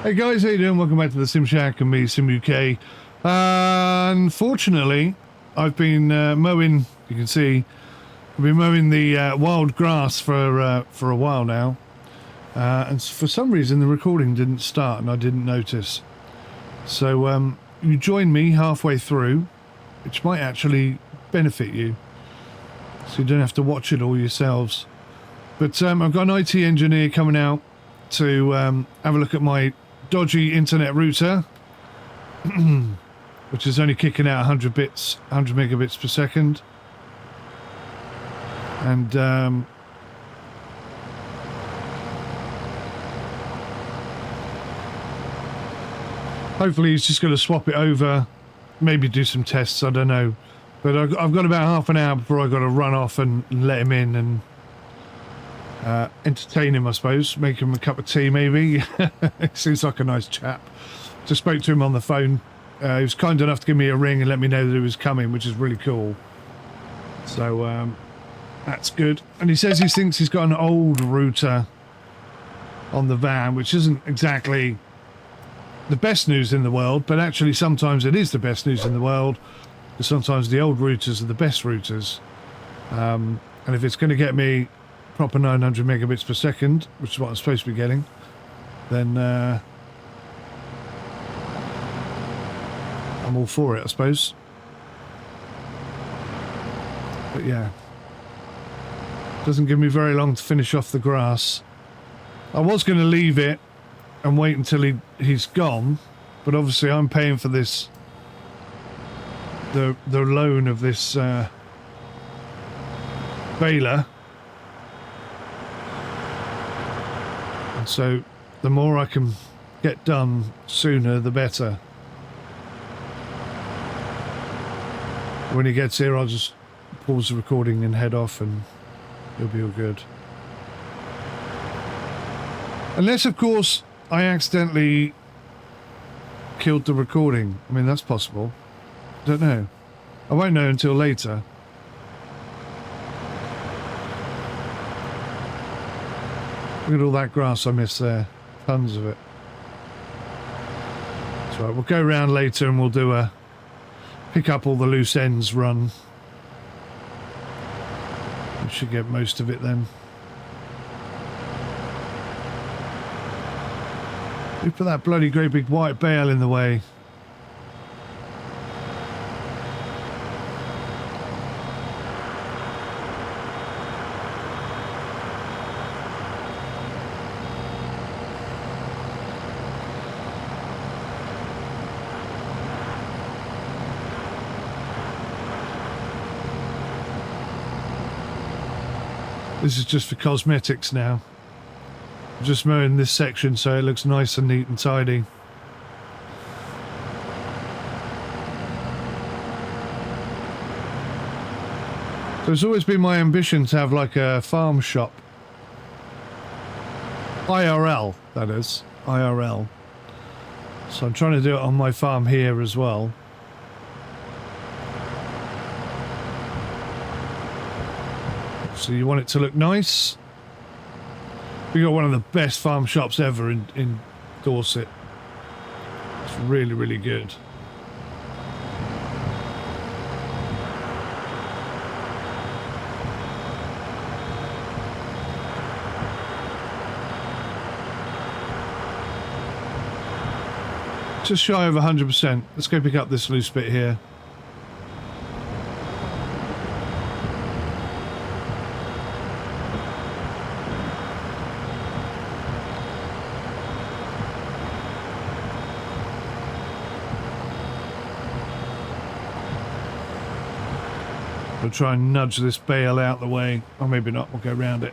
Hey guys, how you doing? Welcome back to the Sim Shack and me, Sim UK. Unfortunately, I've been mowing. You can see I've been mowing the wild grass for a while now, and for some reason the recording didn't start, and I didn't notice. So you join me halfway through, which might actually benefit you, so you don't have to watch it all yourselves. But I've got an IT engineer coming out to have a look at my dodgy internet router, which is only kicking out 100 megabits per second, and hopefully he's just going to swap it over, maybe do some tests, I don't know, but I've got about half an hour before I've got to run off and let him in and entertain him, I suppose, make him a cup of tea maybe. Seems like a nice chap. Just spoke to him on the phone. He was kind enough to give me a ring and let me know that he was coming, which is really cool. So that's good. And he says he thinks he's got an old router on the van, which isn't exactly the best news in the world, but actually sometimes it is the best news in the world, because sometimes the old routers are the best routers. And if it's going to get me proper 900 megabits per second, which is what I'm supposed to be getting, then I'm all for it, I suppose. But yeah, doesn't give me very long to finish off the grass. I was going to leave it and wait until he's gone, but obviously I'm paying for this, the loan of this baler. And so the more I can get done sooner, the better. When he gets here, I'll just pause the recording and head off, and it'll be all good. Unless, of course, I accidentally killed the recording. I mean, that's possible. Don't know. I won't know until later. Look at all that grass I missed there. Tons of it. That's right, we'll go around later and we'll do a pick up all the loose ends run. We should get most of it then. We put that bloody great big white bale in the way. This is just for cosmetics now. I'm just mowing this section so it looks nice and neat and tidy. So it's always been my ambition to have like a farm shop. IRL, that is. IRL. So I'm trying to do it on my farm here as well. So you want it to look nice. We got one of the best farm shops ever in Dorset. It's really, really good. Just shy of 100%. Let's go pick up this loose bit here. We'll try and nudge this bale out the way. Or maybe not, we'll go around it.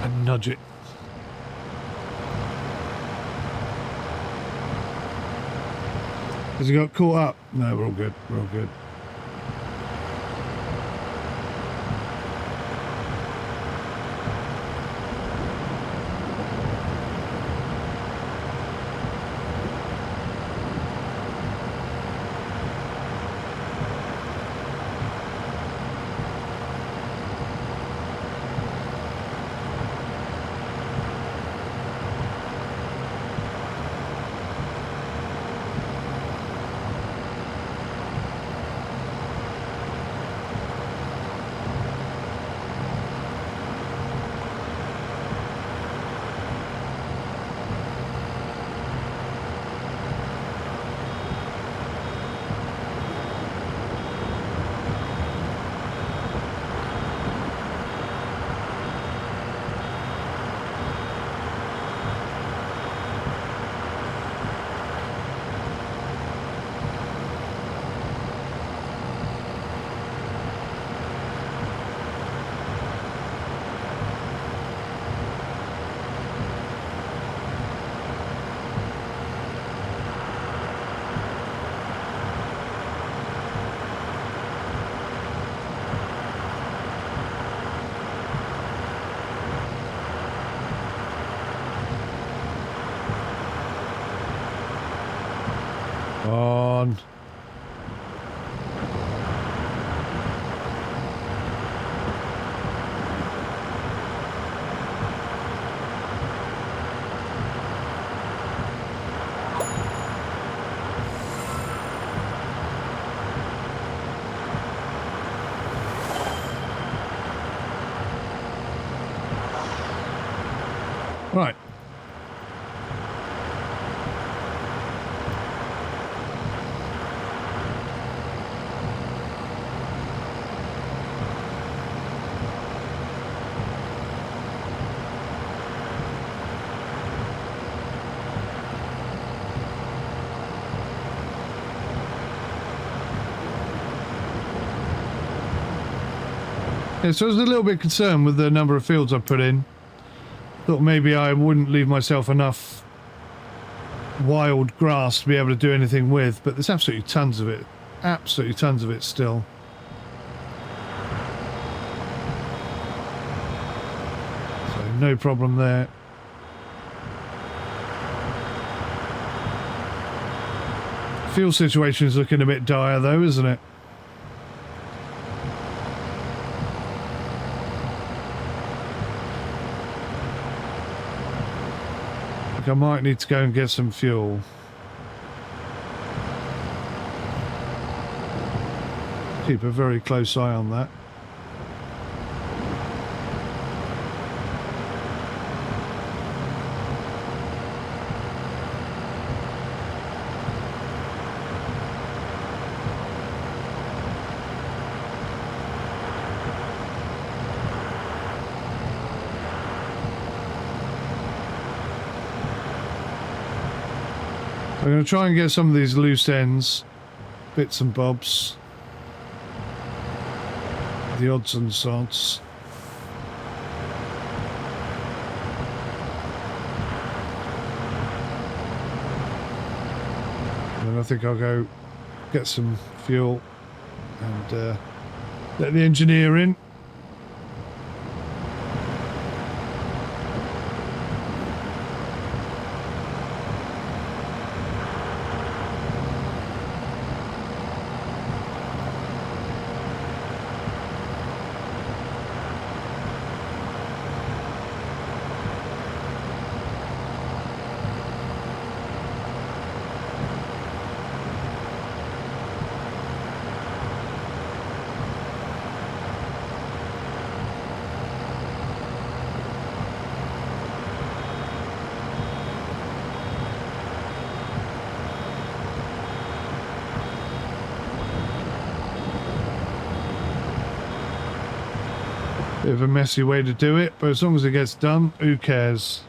And nudge it. Has he got caught up? No, we're all good. We're all good. on. Right. Yeah, so I was a little bit concerned with the number of fields I put in. Thought maybe I wouldn't leave myself enough wild grass to be able to do anything with, but there's absolutely tons of it. Absolutely tons of it still. So no problem there. Fuel situation is looking a bit dire though, isn't it? I might need to go and get some fuel. Keep a very close eye on that. I'm going to try and get some of these loose ends, bits and bobs, the odds and sods. And then I think I'll go get some fuel and let the engineer in. Bit of a messy way to do it, but as long as it gets done, who cares?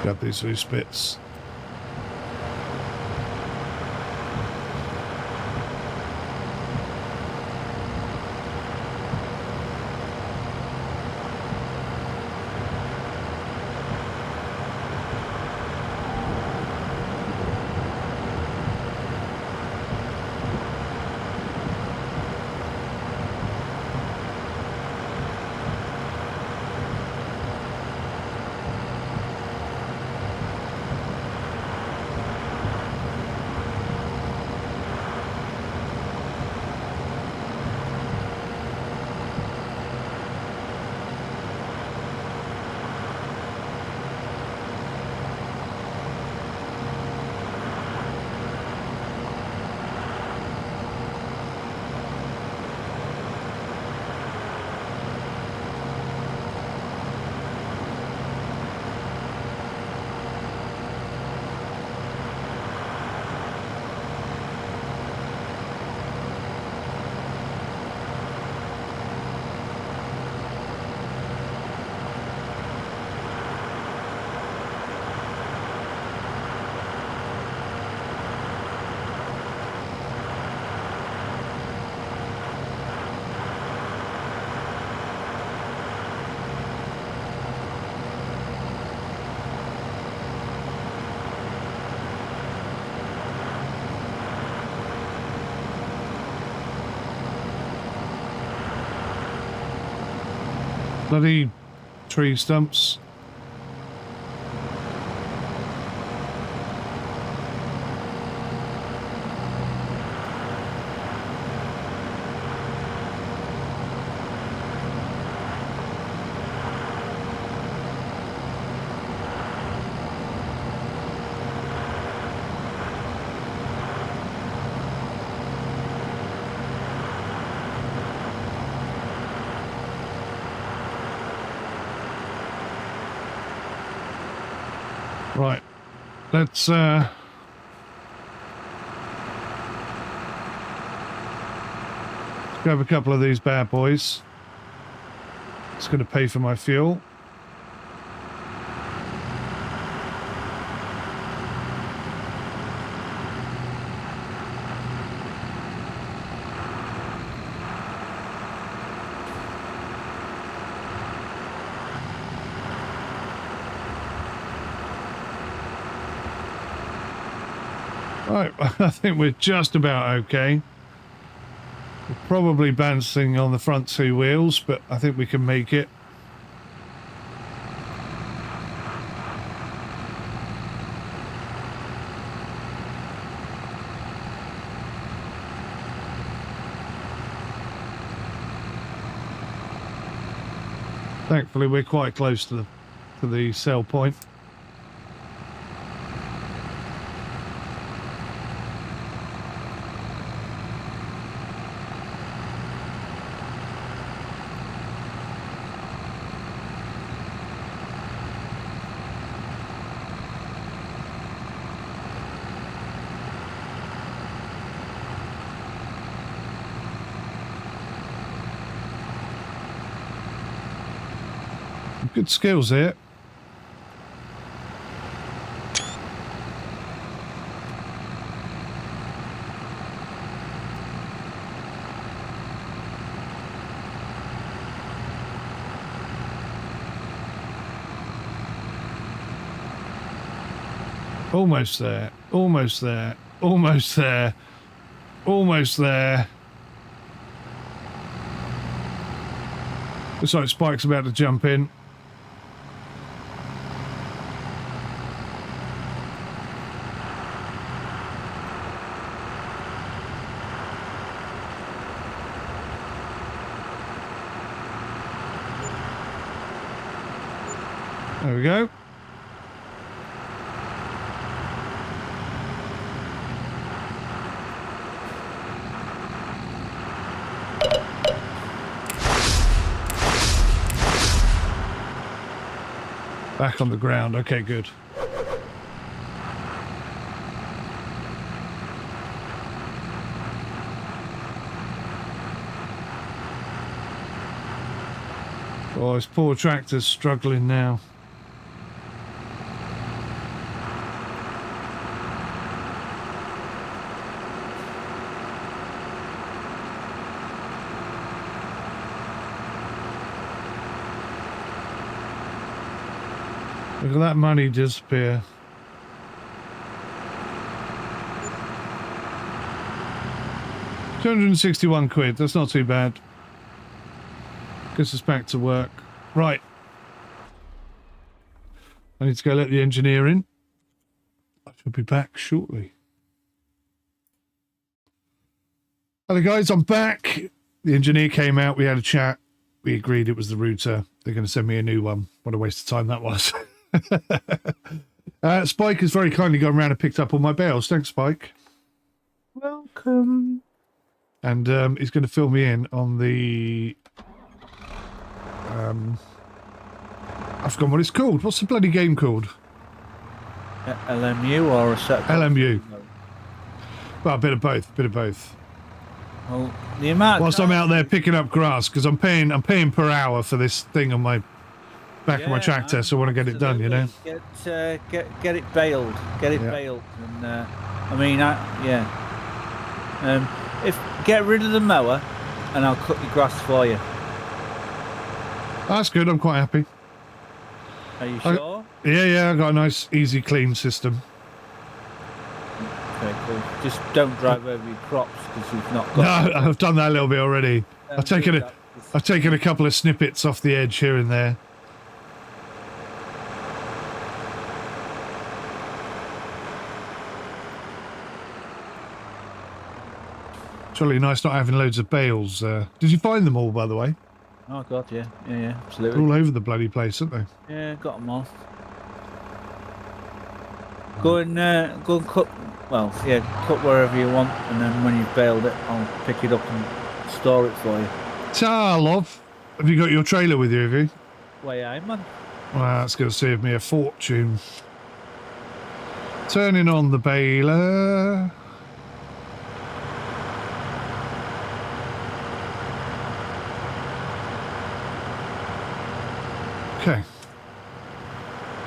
Grab these loose bits. Bloody tree stumps. Right, let's grab a couple of these bad boys. It's going to pay for my fuel. Right, I think we're just about okay. We're probably bouncing on the front two wheels, but I think we can make it. Thankfully, we're quite close to the sell point. Good skills here. Almost there, almost there, almost there, almost there. Looks like Spike's about to jump in. There we go. Back on the ground. Okay, good. Oh, this poor tractor's struggling now. Look at that money disappear. £261. That's not too bad. Gets us back to work. Right. I need to go let the engineer in. I shall be back shortly. Hello guys, I'm back. The engineer came out. We had a chat. We agreed it was the router. They're going to send me a new one. What a waste of time that was. Spike has very kindly gone around and picked up all my bales. Thanks, Spike. Welcome. And he's going to fill me in on the I've forgotten what it's called. What's the bloody game called? LMU or a set? LMU. Well, a bit of both. Bit of both. Well, the amount. Whilst I'm out there picking up grass, because I'm paying per hour for this thing on my back of my tractor, so I want to get it done. You know. Get it baled. Get it baled. And I mean, if get rid of the mower, and I'll cut your grass for you. That's good. I'm quite happy. Are you sure? Yeah. I got a nice, easy, clean system. Okay, cool. Just don't drive over your crops because you've not got. No, I've done that a little bit already. I've taken I've taken a couple of snippets off the edge here and there. Jolly nice not having loads of bales. Did you find them all, by the way? Oh god, yeah, absolutely. They're all over the bloody place, aren't they? Yeah, got them all. Go and cut. Well, yeah, cut wherever you want, and then when you've baled it, I'll pick it up and store it for you. Ta, love. Have you got your trailer with you? Have you? Way aye, man. Well, that's going to save me a fortune. Turning on the baler. Okay.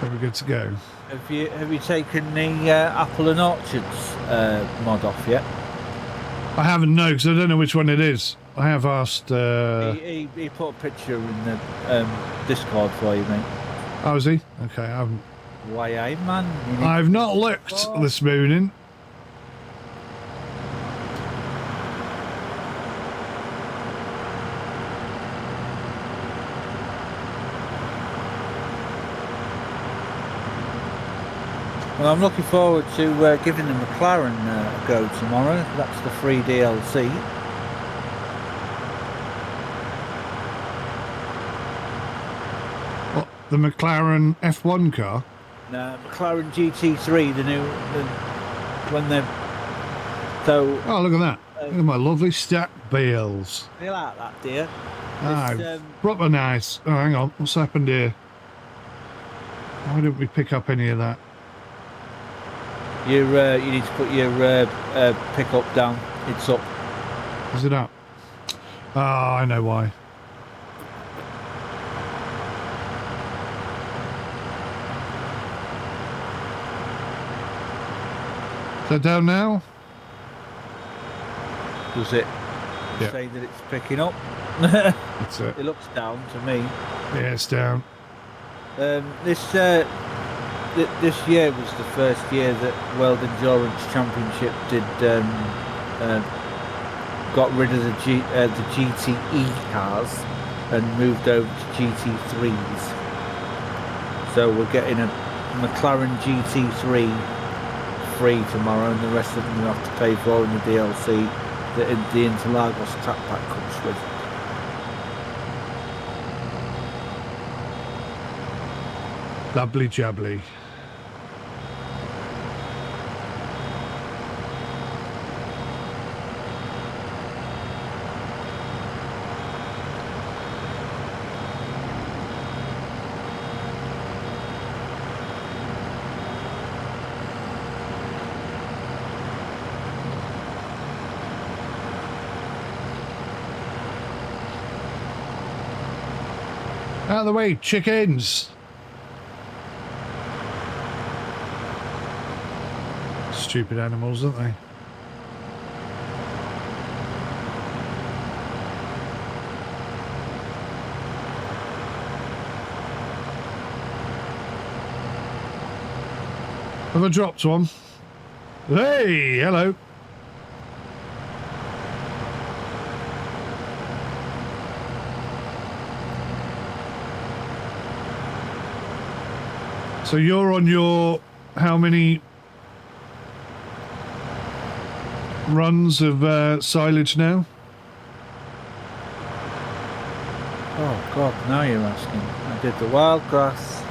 We're good to go. Have you taken the apple and orchards mod off yet? I haven't, no, because I don't know which one it is. I have asked. He put a picture in the Discord for you, mate. Oh, is he? Okay, I haven't. Why, aye, man. I've not looked this morning. Well, I'm looking forward to giving the McLaren a go tomorrow. That's the free DLC. What, the McLaren F1 car? No, McLaren GT3, the new, when they're so. Oh, look at that! Look at my lovely stacked bales. You like that, dear? Ah, proper nice. Oh, hang on, what's happened here? Why didn't we pick up any of that? You need to put your pickup down. It's up. Is it up? Ah, I know why. Is that down now? Does it say that it's picking up? That's it. It looks down to me. Yeah, it's down. This year was the first year that World Endurance Championship got rid of the GTE cars and moved over to GT3s. So we're getting a McLaren GT3 free tomorrow, and the rest of them you have to pay for in the DLC that the Interlagos track pack comes with. Lovely jubbly. Out of the way, chickens! Stupid animals, aren't they? Have I dropped one? Hey, hello. So you're on your how many runs of silage now? Oh God, now you're asking. I did the wild grass,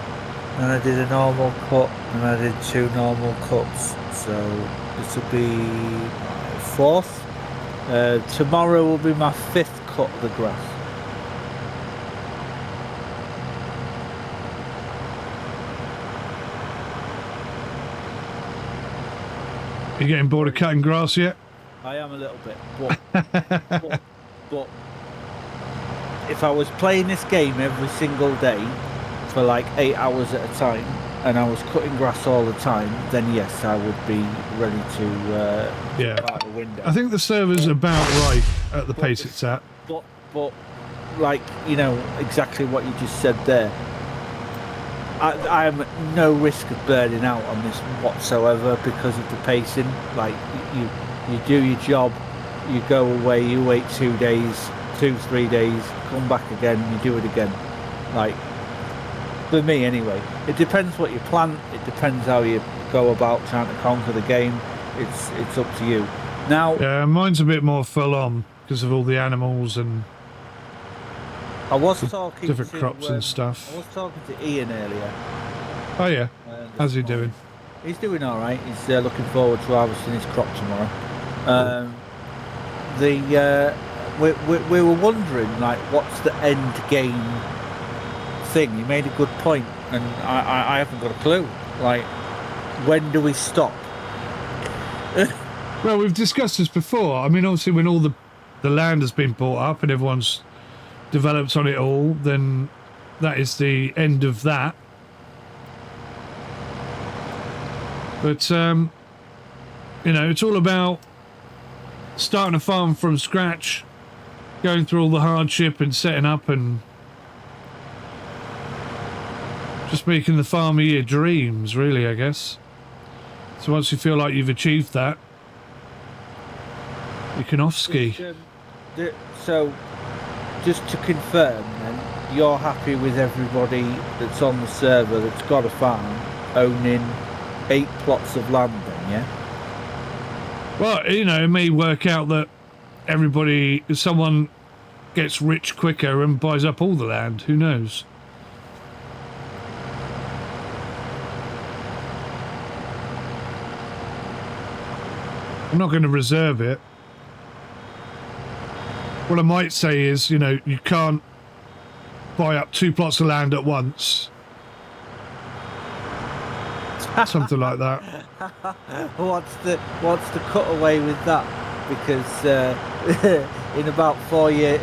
and I did a normal cut, and I did 2 normal cuts. So this will be my 4th. Tomorrow will be my 5th cut of the grass. You getting bored of cutting grass yet? I am a little bit, but if I was playing this game every single day for like 8 hours at a time, and I was cutting grass all the time, then yes, I would be ready to out the window. I think the server's about right at the pace it's at. But like, you know, exactly what you just said there. I am at no risk of burning out on this whatsoever because of the pacing. Like, you do your job, you go away, you wait 2 days to 2-3 days, come back again, you do it again. Like, for me anyway, it depends what you plant, it depends how you go about trying to conquer the game. It's up to you. Now, yeah, mine's a bit more full on because of all the animals and I was talking different to, crops and stuff. I was talking to Ian earlier. Oh yeah, how's he doing? He's doing all right. He's looking forward to harvesting his crop tomorrow. We were wondering, like, what's the end game thing? You made a good point, and I haven't got a clue. Like, when do we stop? Well, we've discussed this before. I mean, obviously, when all the land has been bought up and everyone's developed on it all, then that is the end of that. But, you know, it's all about starting a farm from scratch, going through all the hardship and setting up and just making the farm of your dreams, really, I guess. So once you feel like you've achieved that, you can off-ski. So, just to confirm then, you're happy with everybody that's on the server that's got a farm owning 8 plots of land then, yeah? Well, you know, it may work out that everybody, if someone gets rich quicker and buys up all the land, who knows? I'm not going to reserve it. What I might say is, you know, you can't buy up 2 plots of land at once. Something like that. What's the cutaway with that? Because in about 4 years,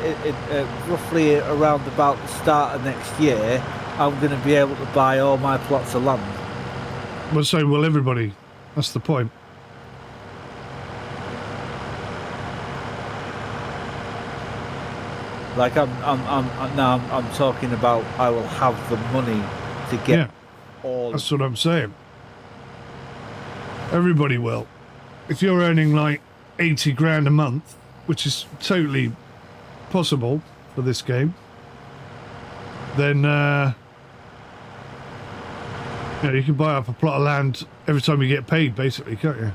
roughly around about the start of next year, I'm going to be able to buy all my plots of land. Well, so will everybody. That's the point. Like I'm talking about. I will have the money to get all. That's what I'm saying. Everybody will. If you're earning like 80 grand a month, which is totally possible for this game, then you know, you can buy up a plot of land every time you get paid, basically, can't you?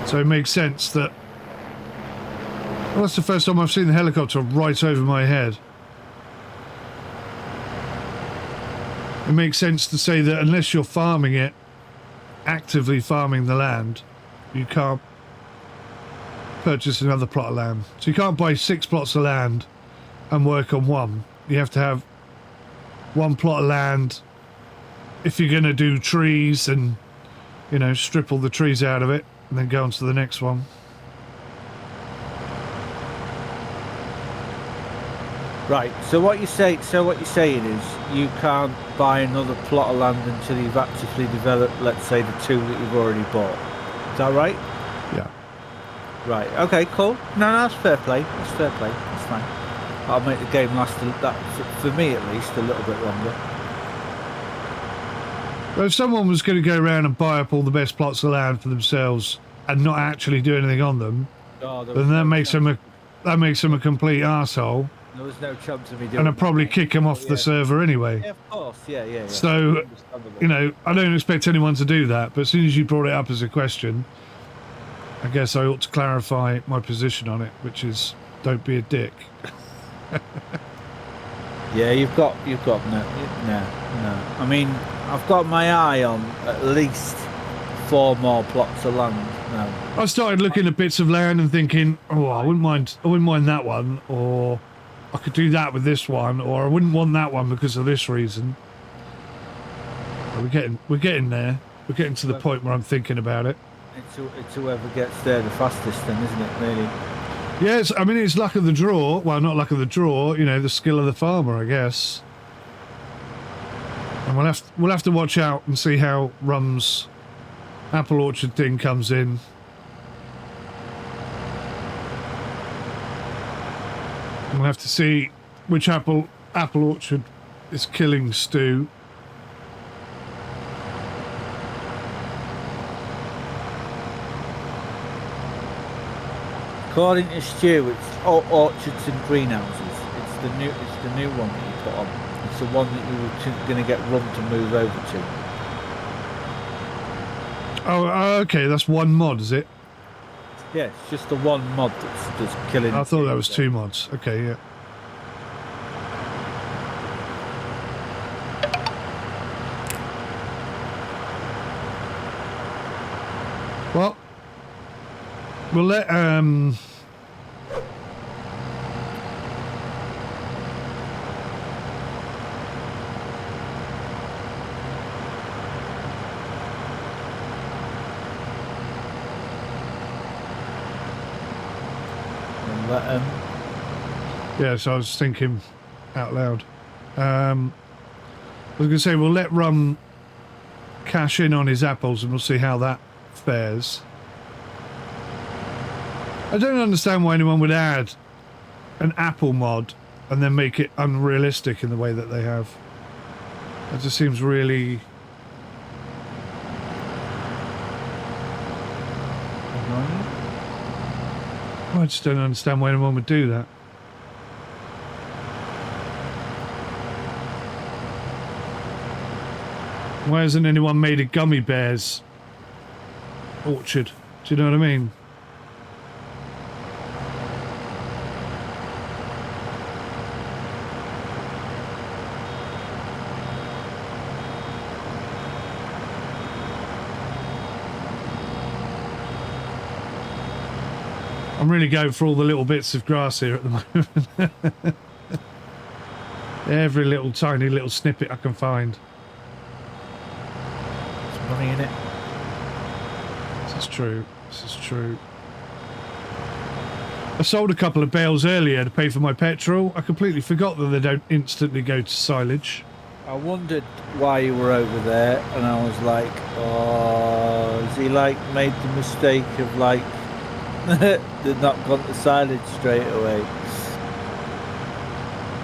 So it makes sense that... Well, that's the first time I've seen the helicopter right over my head. It makes sense to say that unless you're farming it, actively farming the land, you can't purchase another plot of land. So you can't buy 6 plots of land and work on one. You have to have 1 plot of land if you're going to do trees and, you know, strip all the trees out of it and then go on to the next one. Right. So what you're saying is you can't buy another plot of land until you've actively developed, let's say, the 2 that you've already bought. Is that right? Yeah. Right. Okay. Cool. No, that's fair play. That's fair play. That's fine. I'll make the game last for me at least a little bit longer. Well, if someone was going to go around and buy up all the best plots of land for themselves and not actually do anything on them, then that makes them a complete arsehole. There was no chance of me doing and I'd probably kick him off the server anyway. Yeah, of course. Yeah. So, you know, I don't expect anyone to do that, but as soon as you brought it up as a question, I guess I ought to clarify my position on it, which is don't be a dick. Yeah, you've got no. I mean, I've got my eye on at least 4 more plots of land now. I started looking at bits of land and thinking, oh, I wouldn't mind that one, or I could do that with this one, or I wouldn't want that one because of this reason. We're getting there. We're getting to the point where I'm thinking about it. It's whoever gets there the fastest, then, isn't it? Really. Yes, I mean, it's luck of the draw. Well, not luck of the draw, you know, the skill of the farmer, I guess. And we'll have to watch out and see how Rum's apple orchard thing comes in. And we'll have to see which apple orchard is killing Stu. According to Stu, it's orchards and greenhouses. It's the new one that you put on. It's the one that you were going to get Rum to move over to. Oh, okay. That's one mod, is it? Yeah, it's just the one mod that's killing. I thought that was 2 mods. Okay, yeah. Well, we'll let yeah, so I was thinking out loud. I was going to say we'll let Rum cash in on his apples and we'll see how that fares. I don't understand why anyone would add an apple mod and then make it unrealistic in the way that they have. It just seems really... I just don't understand why anyone would do that. Why hasn't anyone made a gummy bears orchard? Do you know what I mean? I'm really going for all the little bits of grass here at the moment. Every little tiny little snippet I can find. There's money in it. This is true. This is true. I sold a couple of bales earlier to pay for my petrol. I completely forgot that they don't instantly go to silage. I wondered why you were over there, and I was like, oh, has he like made the mistake of like they've not gone to silage straight away?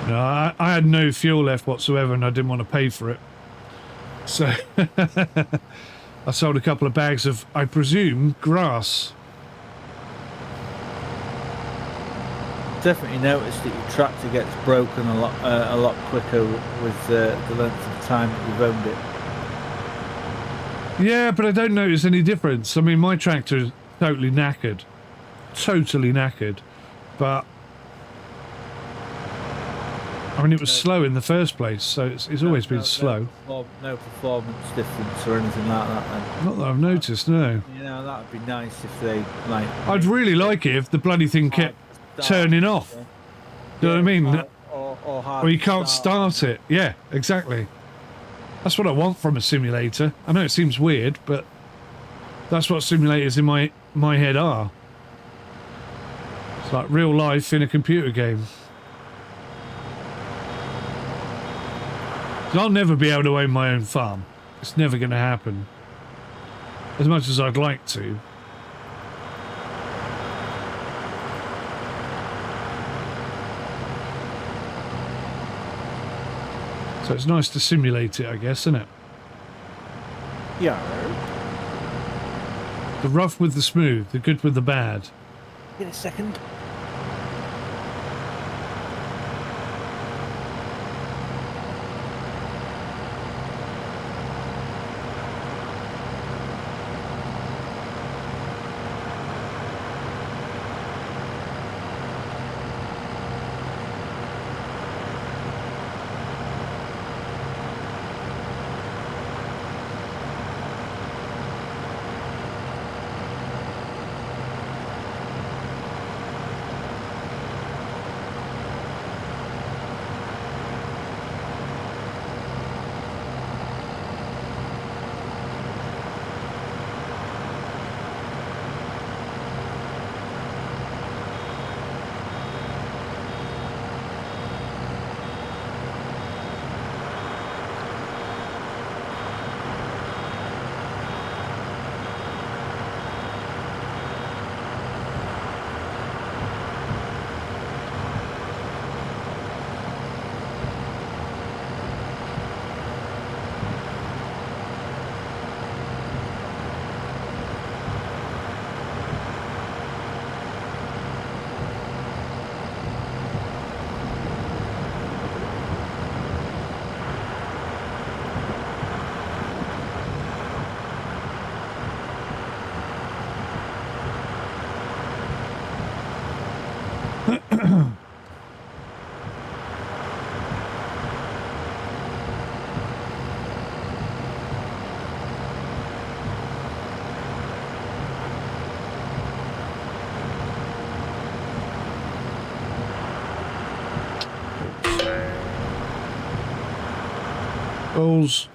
No, I had no fuel left whatsoever and I didn't want to pay for it. So I sold a couple of bags of, I presume, grass. Definitely noticed that your tractor gets broken a lot quicker with the length of time that you've owned it. Yeah, but I don't notice any difference. I mean, my tractor is totally knackered. Totally knackered. But I mean, it was slow in the first place, so it's always been slow. No performance difference or anything like that then? Not that I've noticed, no. You know, that would be nice if they, like... I'd really like it if the bloody thing kept turning off. Yeah. You know what I mean? Or you can't start it. Yeah, exactly. That's what I want from a simulator. I know it seems weird, but that's what simulators in my head are. It's like real life in a computer game. I'll never be able to own my own farm. It's never going to happen. As much as I'd like to. So it's nice to simulate it, I guess, isn't it? Yeah. The rough with the smooth, the good with the bad. In a second. Balls.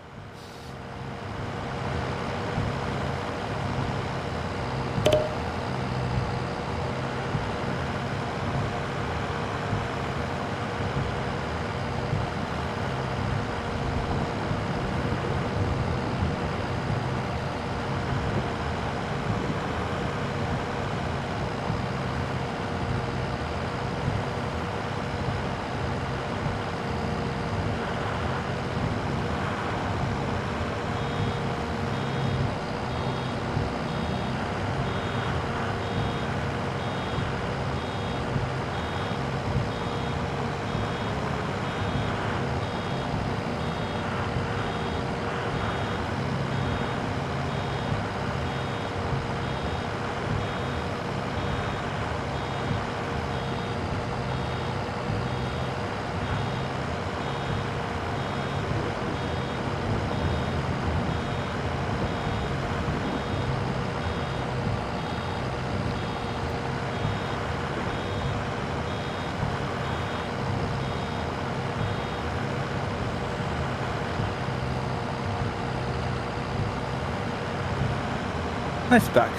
Nice back.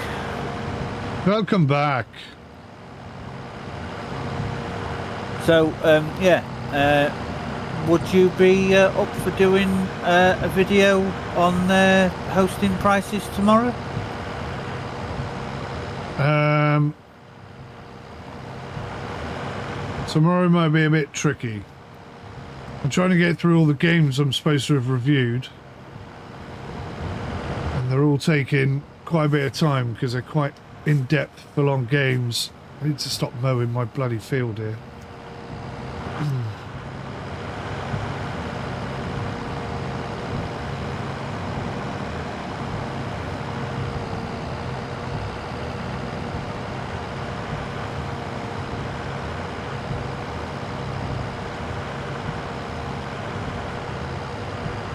Welcome back. So, yeah, would you be up for doing a video on hosting prices tomorrow? Tomorrow might be a bit tricky. I'm trying to get through all the games I'm supposed to have reviewed. And they're all taking quite a bit of time because they're quite in-depth, full-on games. I need to stop mowing my bloody field here.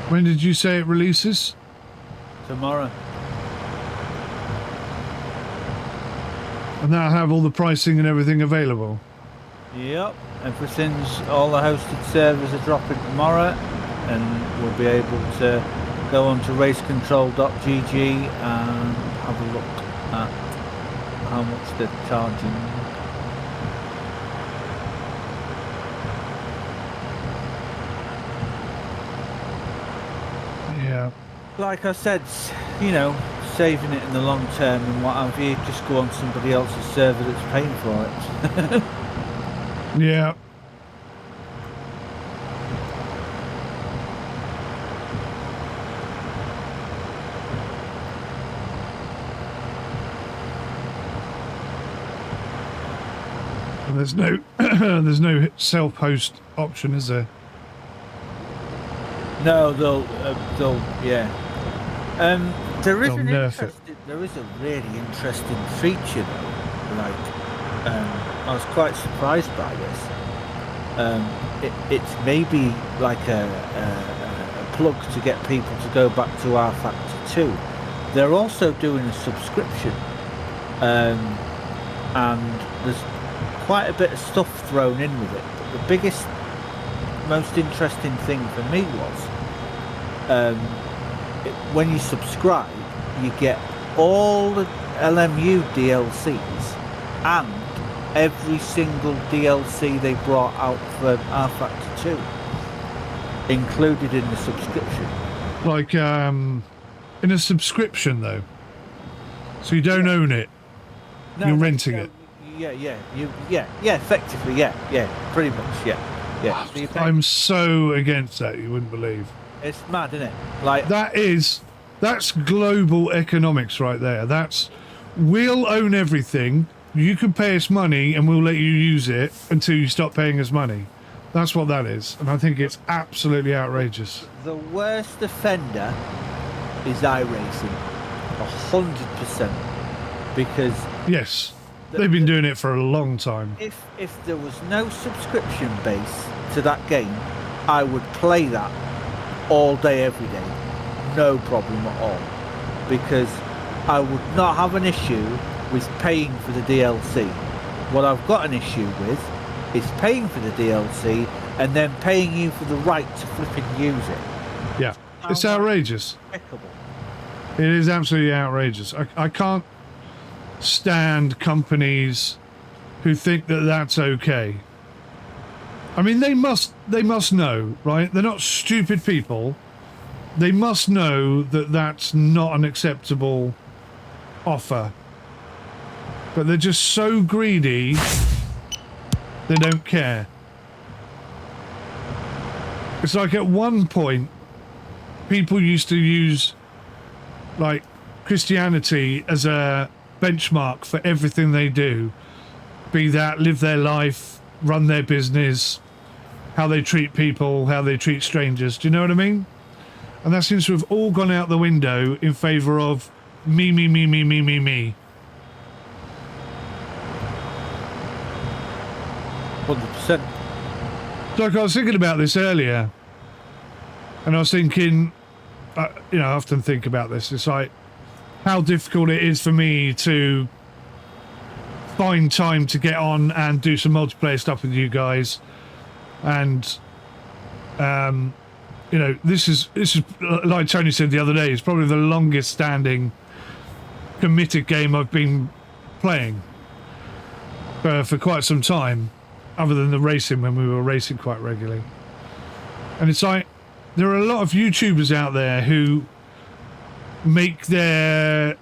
When did you say it releases? Tomorrow. And that'll have all the pricing and everything available? Yep, all the hosted servers are dropping tomorrow, and we'll be able to go on to racecontrol.gg and have a look at how much they're charging. Yeah. Like I said, you know, saving it in the long term and what have you, just go on somebody else's server that's paying for it. Yeah. And there's no there's no self-host option, is there? No, they'll yeah. There is there is a really interesting feature though. Like, I was quite surprised by this. It's maybe like a plug to get people to go back to R Factor 2. They're also doing a subscription, and there's quite a bit of stuff thrown in with it. But the biggest, most interesting thing for me was when you subscribe, you get all the LMU DLCs and every single DLC they brought out for R Factor 2 included in the subscription. Like in a subscription though, so you don't own it. No, you're renting it. Yeah, effectively, yeah, pretty much, yeah. So I'm so against that, you wouldn't believe. It's mad, isn't it? Like that's global economics right there. We'll own everything. You can pay us money and we'll let you use it until you stop paying us money. That's what that is, and I think it's absolutely outrageous. The worst offender is iRacing, 100%, because yes, They've been doing it for a long time. If there was no subscription base to that game, I would play that all day, every day, no problem at all, because I would not have an issue with paying for the DLC. What I've got an issue with is paying for the DLC and then paying you for the right to flipping use it. Yeah, it's outrageous. Despicable. It is absolutely outrageous. I can't stand companies who think that that's okay. I mean, they must know, right? They're not stupid people. They must know that that's not an acceptable offer. But they're just so greedy, they don't care. It's like at one point, people used to use like Christianity as a benchmark for everything they do. Be that live their life, run their business, how they treat people, how they treat strangers. Do you know what I mean? And that seems to have all gone out the window in favour of me, me, me, me, me, me, me. 100%. Like, I was thinking about this earlier, and I was thinking, you know, I often think about this. It's like how difficult it is for me to find time to get on and do some multiplayer stuff with you guys. And, you know, this is like Tony said the other day, it's probably the longest standing committed game I've been playing for quite some time, other than the racing, when we were racing quite regularly. And it's like, there are a lot of YouTubers out there who make their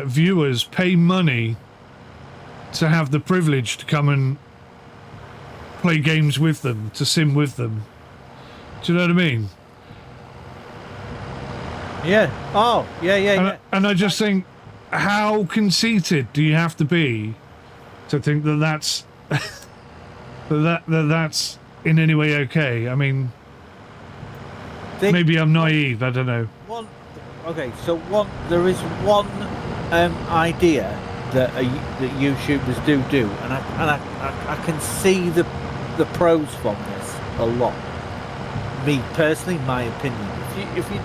viewers pay money to have the privilege to come and play games with them, to sim with them. Do you know what I mean? Yeah. Oh, yeah. And I just think, how conceited do you have to be to think that that's that's in any way okay? I mean, maybe I'm naive. I don't know. There is one idea that YouTubers do, and I can see the pros from this a lot. Me personally, my opinion. If you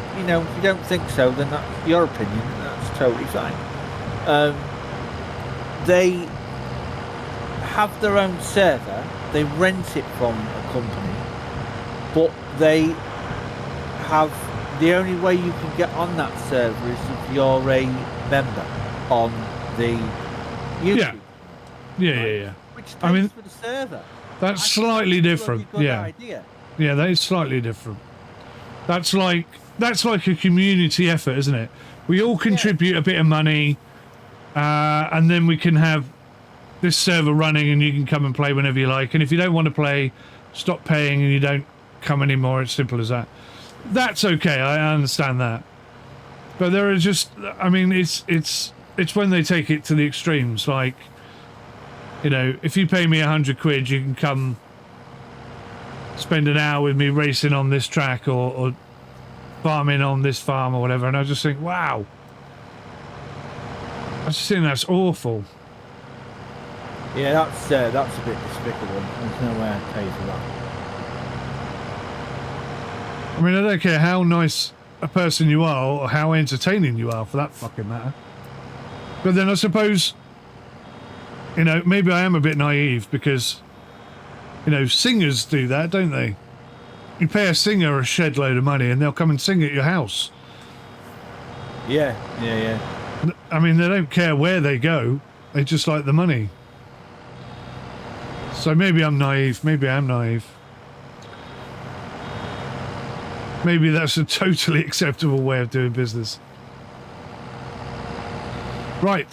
don't think so, then that's your opinion. That's totally fine. They have their own server. They rent it from a company, but they have, the only way you can get on that server is if you're a member on the YouTube. Yeah. Which pays for the server. That's slightly different. Yeah, that is slightly different. That's like a community effort, isn't it? We all contribute a bit of money, and then we can have this server running, and you can come and play whenever you like. And if you don't want to play, stop paying, and you don't come anymore. It's simple as that. That's okay. I understand that. But there are just, I mean, it's when they take it to the extremes. Like, you know, if you pay me £100, you can come spend an hour with me racing on this track or farming on this farm or whatever. And I just think, wow. I just think that's awful. Yeah, that's a bit despicable. There's no way I'd pay for that. I mean, I don't care how nice a person you are or how entertaining you are, for that fucking matter. But then I suppose, you know, maybe I am a bit naive because, you know, singers do that, don't they? You pay a singer a shed load of money and they'll come and sing at your house. Yeah. I mean, they don't care where they go. They just like the money. So maybe I'm naive. Maybe I am naive. Maybe that's a totally acceptable way of doing business. Right.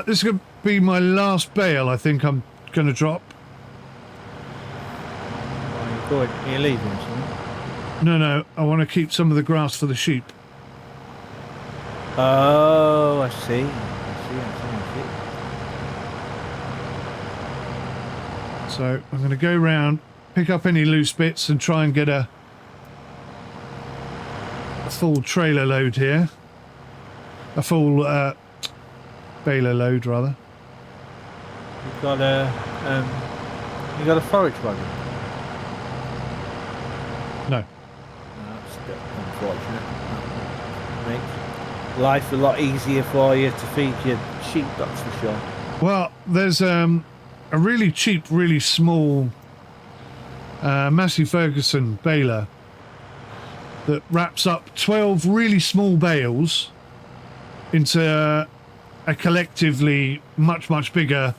This is going to be my last bale, I think I'm going to drop. Are you leaving? No. I want to keep some of the grass for the sheep. Oh, I see. So I'm going to go round, pick up any loose bits and try and get a full trailer load here. A full baler load, rather. You got a forage wagon? No. That's a bit unfortunate. Makes life a lot easier for you to feed your sheep, that's for sure. Well, there's a really cheap, really small Massey Ferguson baler that wraps up 12 really small bales into a collectively much, much bigger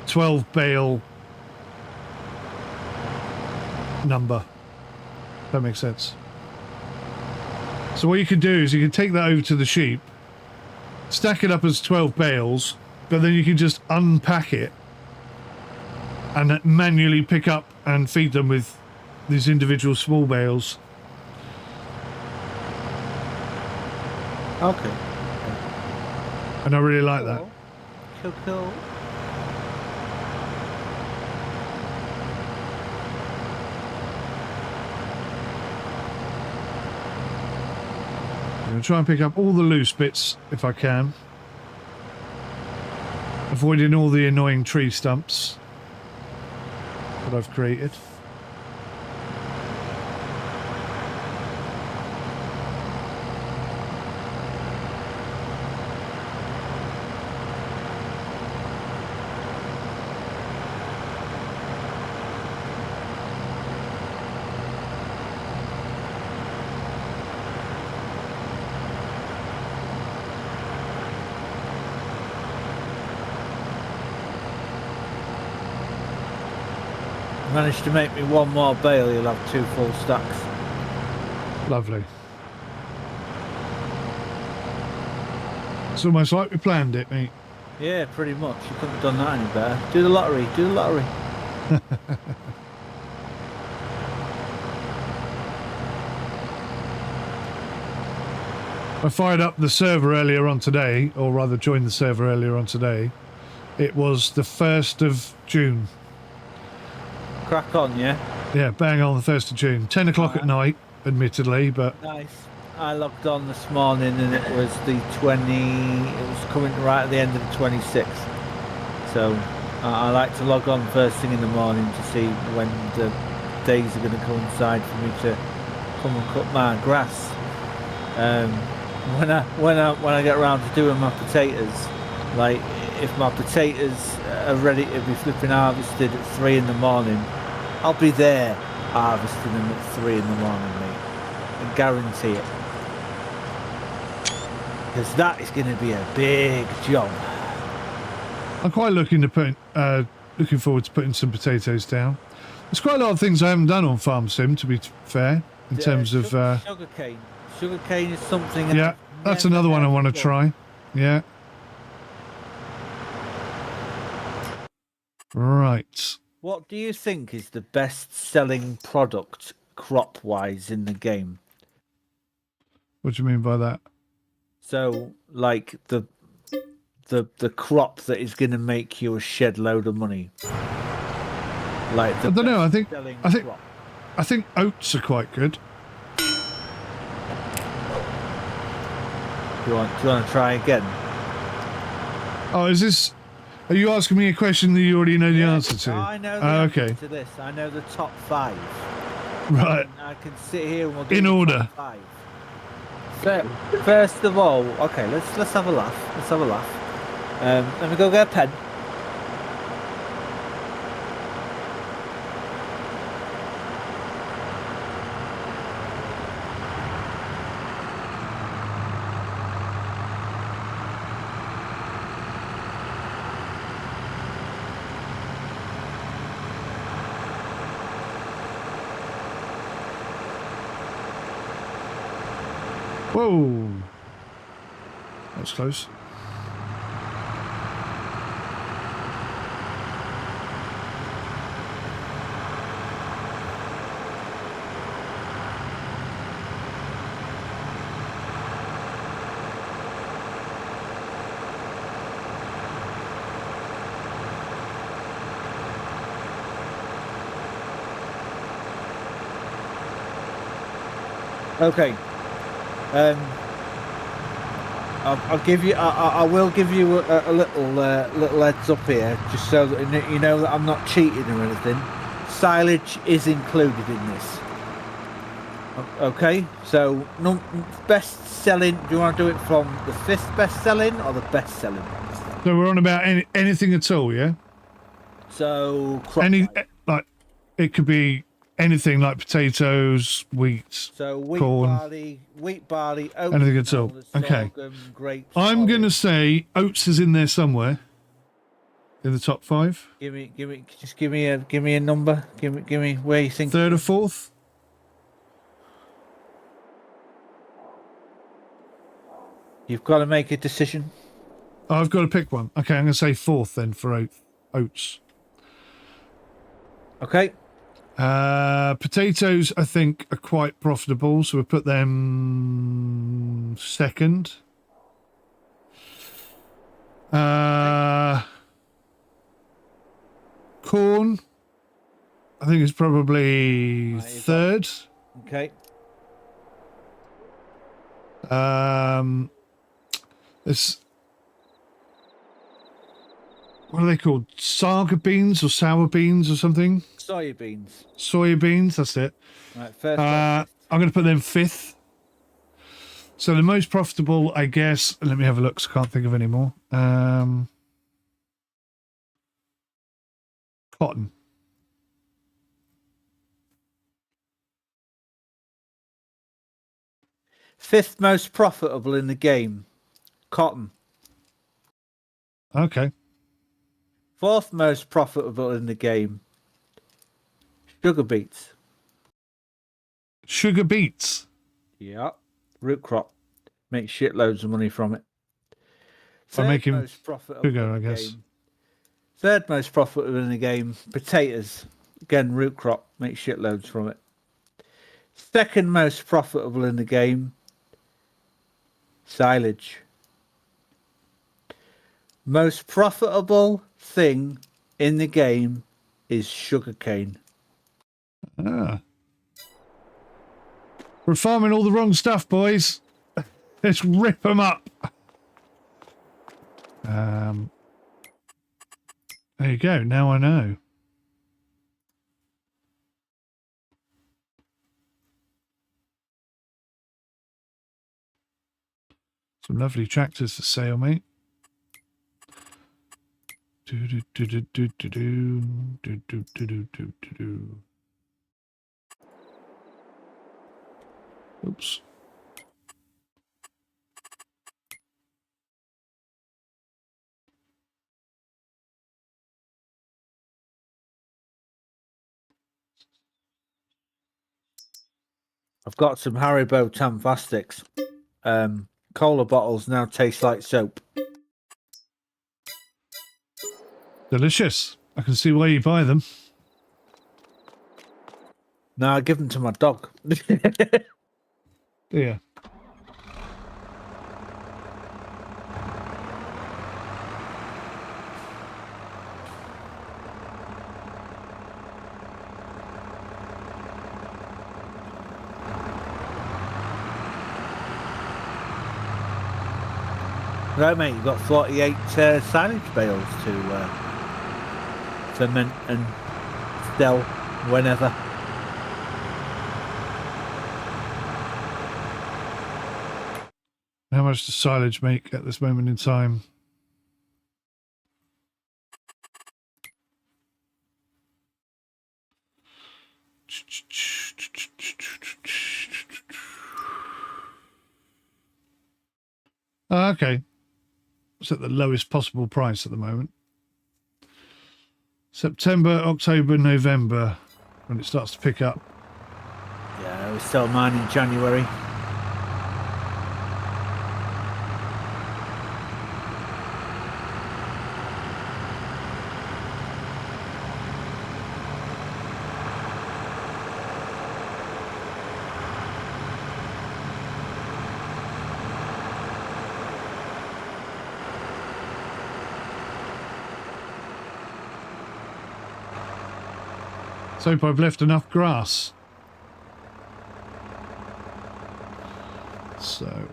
12 bale number. That makes sense. So what you can do is you can take that over to the sheep, stack it up as 12 bales, but then you can just unpack it and manually pick up and feed them with these individual small bales. Okay. And I really like that. Cool. I'm going to try and pick up all the loose bits if I can, avoiding all the annoying tree stumps that I've created. Managed to make me one more bale, you'll have 2 full stacks. Lovely. It's almost like we planned it, mate. Yeah, pretty much. You couldn't have done that any better. Do the lottery, do the lottery. I fired up the server earlier on today, or rather joined the server earlier on today. It was the 1st of June. Crack on, yeah? Yeah, bang on the 1st of June. 10 o'clock at night, admittedly, but... Nice. I logged on this morning and it was the 20... It was coming right at the end of the 26th. So, I like to log on first thing in the morning to see when the days are going to coincide for me to come and cut my grass. When I get around to doing my potatoes, like if my potatoes are ready to be flipping harvested at 3 in the morning, I'll be there harvesting them at 3 in the morning, mate. I guarantee it. Because that is going to be a big job. I'm quite looking forward to putting some potatoes down. There's quite a lot of things I haven't done on Farm Sim, to be fair, in terms of... Sugarcane. Sugarcane is something... Yeah, that's another one I want to try. Yeah. Right. What do you think is the best-selling product crop-wise in the game? What do you mean by that? So, like the crop that is going to make you a shed load of money. Like I don't know. I think oats are quite good. Do you want to try again? Oh, is this? Are you asking me a question that you already know the answer to? I know the answer okay. to this. I know the top 5. Right. I can sit here and we'll do in the order. Top 5. So, first of all, okay, let's have a laugh. Let's have a laugh. Let me go get a pen. Whoa. That was close. Okay. I'll give you. I will give you a little heads up here, just so that you know that I'm not cheating or anything. Silage is included in this. Okay, so best selling. Do you want to do it from the 5th best selling or the best selling? So we're on about anything at all, yeah? So crop like it could be anything like potatoes, wheat, so corn, barley, oats, anything at all. Okay. sorghum, grapes, I'm olives. going to say oats is in there somewhere in the top 5. Give me a number. Give me where you think. 3rd or 4th? You've got to make a decision. Oh, I've got to pick one. Okay, I'm going to say 4th then for oats. Okay. Potatoes, I think, are quite profitable, so we'll put them 2nd. Corn, I think it's probably 3rd. Okay. It's, what are they called? Saga beans or sour beans or something? Soya beans. Soya beans, that's it. Right, first. I'm going to put them 5th. So the most profitable, I guess. Let me have a look, 'cause I can't think of any more. Cotton. Fifth most profitable in the game, cotton. Okay. Fourth most profitable in the game, sugar beets. Sugar beets. Yeah, root crop. Make shitloads of money from it. By making most profitable sugar, I guess. game. Third most profitable in the game, potatoes. Again, root crop. Make shitloads from it. Second most profitable in the game, silage. Most profitable thing in the game is sugarcane. Ah. We're farming all the wrong stuff, boys. Let's rip them up. There you go. Now I know. Some lovely tractors for sale, mate. Oops. I've got some Haribo Tamfastics. Cola bottles now taste like soap. Delicious. I can see why you buy them. No, I give them to my dog. Yeah. Right, mate, you've got 48 silage bales to ferment and sell whenever. How much does silage make at this moment in time? Okay. It's at the lowest possible price at the moment. September, October, November, when it starts to pick up. Yeah, we sell mine in January. So hope I've left enough grass. So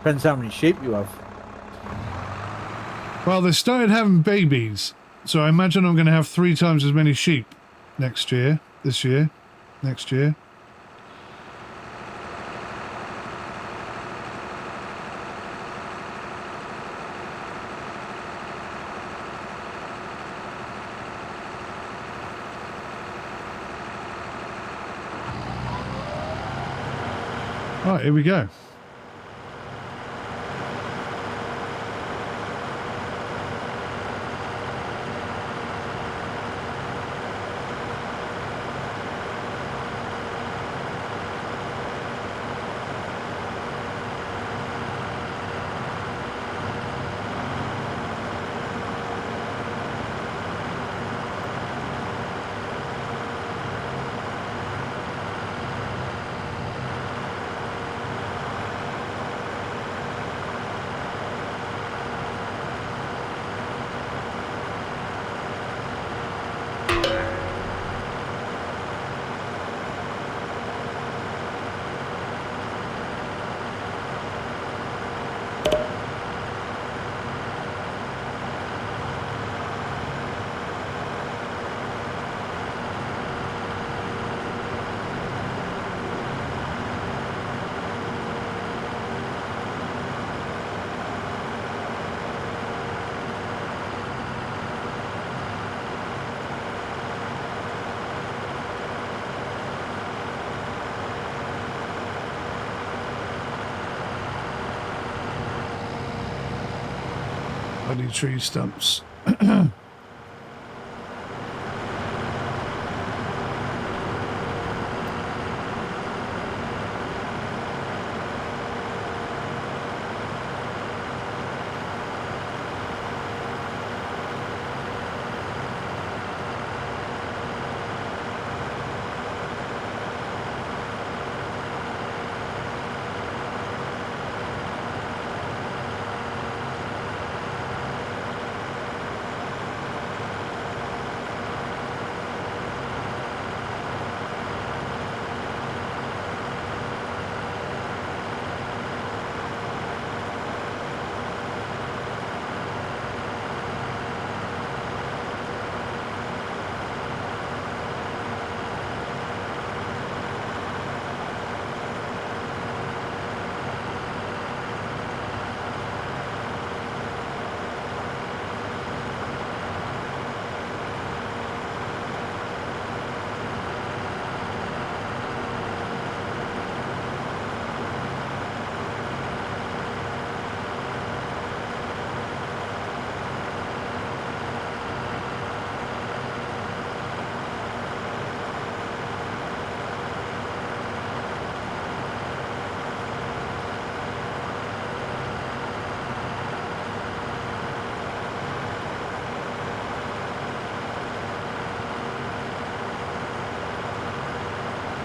Depends how many sheep you have. Well, they started having babies, so I imagine I'm going to have 3 times as many sheep next year, this year, next year. Right, here we go. Bloody tree stumps.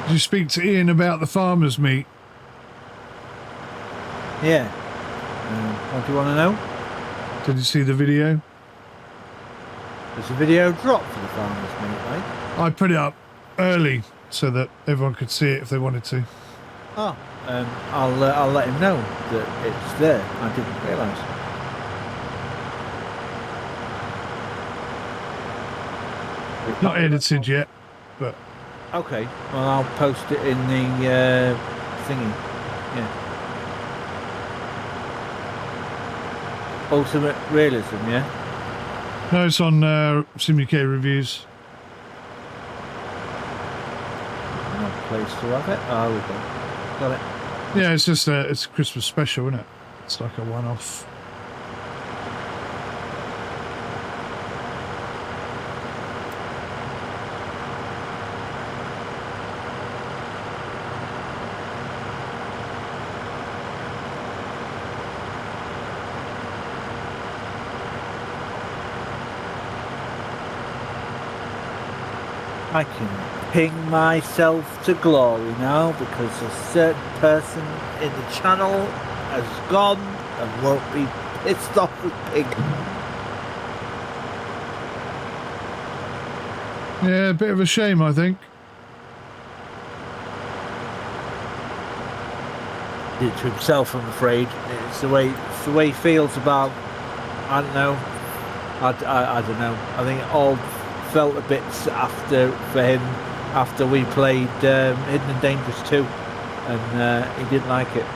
Did you speak to Ian about the farmer's meat? Yeah. What do you want to know? Did you see the video? There's a video drop for the farmer's meat, right? I put it up early so that everyone could see it if they wanted to. Oh, I'll let him know that it's there. I didn't realise. Not edited yet, but... Okay, well I'll post it in the thingy. Yeah. Ultimate Realism, yeah? No, it's on SimUK Reviews. No place to have it. Oh, we go. Got it. Yeah, it's just it's a Christmas special, isn't it? It's like a one-off. I can ping myself to glory now because a certain person in the channel has gone and won't be pissed off with ping. Yeah, a bit of a shame, I think. Did it to himself, I'm afraid. It's the way he feels about. I don't know. I don't know. I think it all felt a bit for him after we played Hidden and Dangerous 2, and he didn't like it.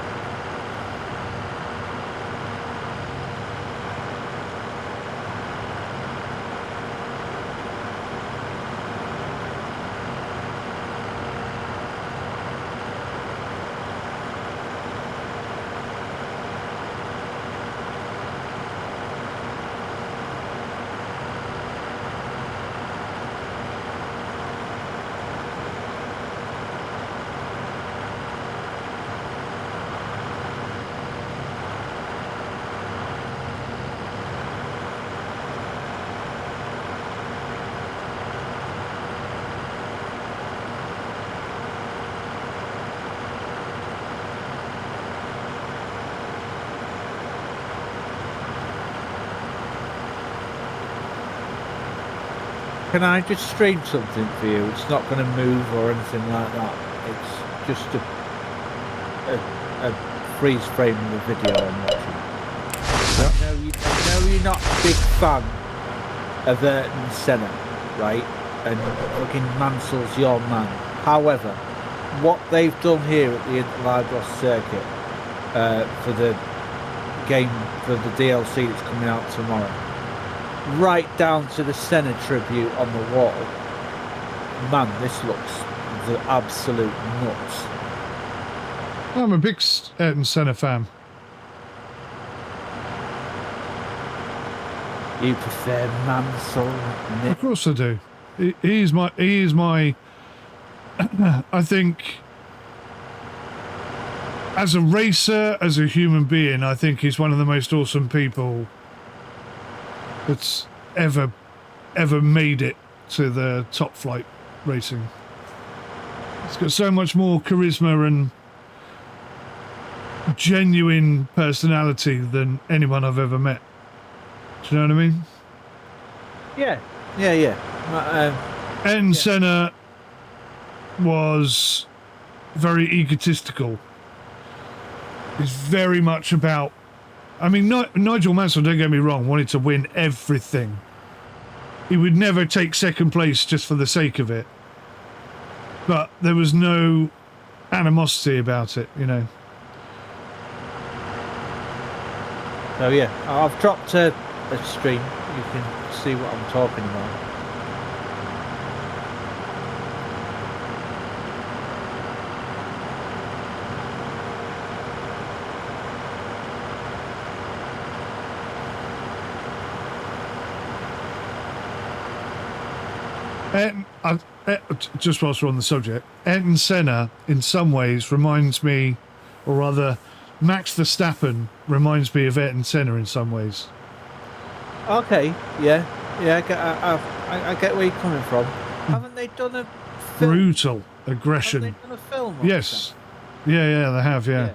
Can I just stream something for you? It's not going to move or anything like that. It's just a freeze frame of the video I'm watching. I know you're not a big fan of Ayrton Senna, right? And fucking Mansell's your man. However, what they've done here at the INTITAL circuit for the game, for the DLC that's coming out tomorrow, right down to the Senna tribute on the wall. Man, this looks the absolute nuts. I'm a big Ayrton Senna fan. You prefer Mansell? Of course I do. He is my I think as a racer, as a human being, I think he's one of the most awesome people that's ever made it to the top flight racing. It's got so much more charisma and genuine personality than anyone I've ever met. Do you know what I mean? Yeah. Ayrton Senna was very egotistical. He's very much about, I mean, Nigel Mansell, don't get me wrong, wanted to win everything. He would never take second place just for the sake of it. But there was no animosity about it, you know. So yeah, I've dropped a stream. You can see what I'm talking about. Just whilst we're on the subject, Ayrton Senna in some ways reminds me, or rather Max Verstappen reminds me of Ayrton Senna in some ways. Okay, yeah, I get where you're coming from. Haven't they done a film? Brutal aggression. Haven't they done a film on Yes. Yeah, they have, yeah.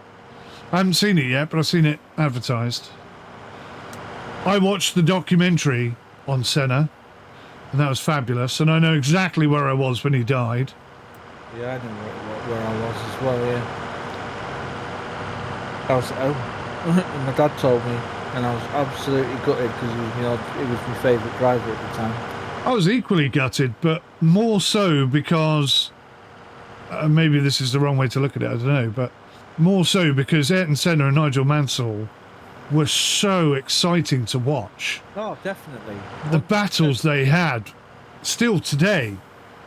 I haven't seen it yet, but I've seen it advertised. I watched the documentary on Senna, and that was fabulous, and I know exactly where I was when he died. Yeah, I know where I was as well, yeah. I was, my dad told me, and I was absolutely gutted because he was my favourite driver at the time. I was equally gutted, but more so because, maybe this is the wrong way to look at it, I don't know, but more so because Ayrton Senna and Nigel Mansell were so exciting to watch. Oh, definitely. The battles they had, still today,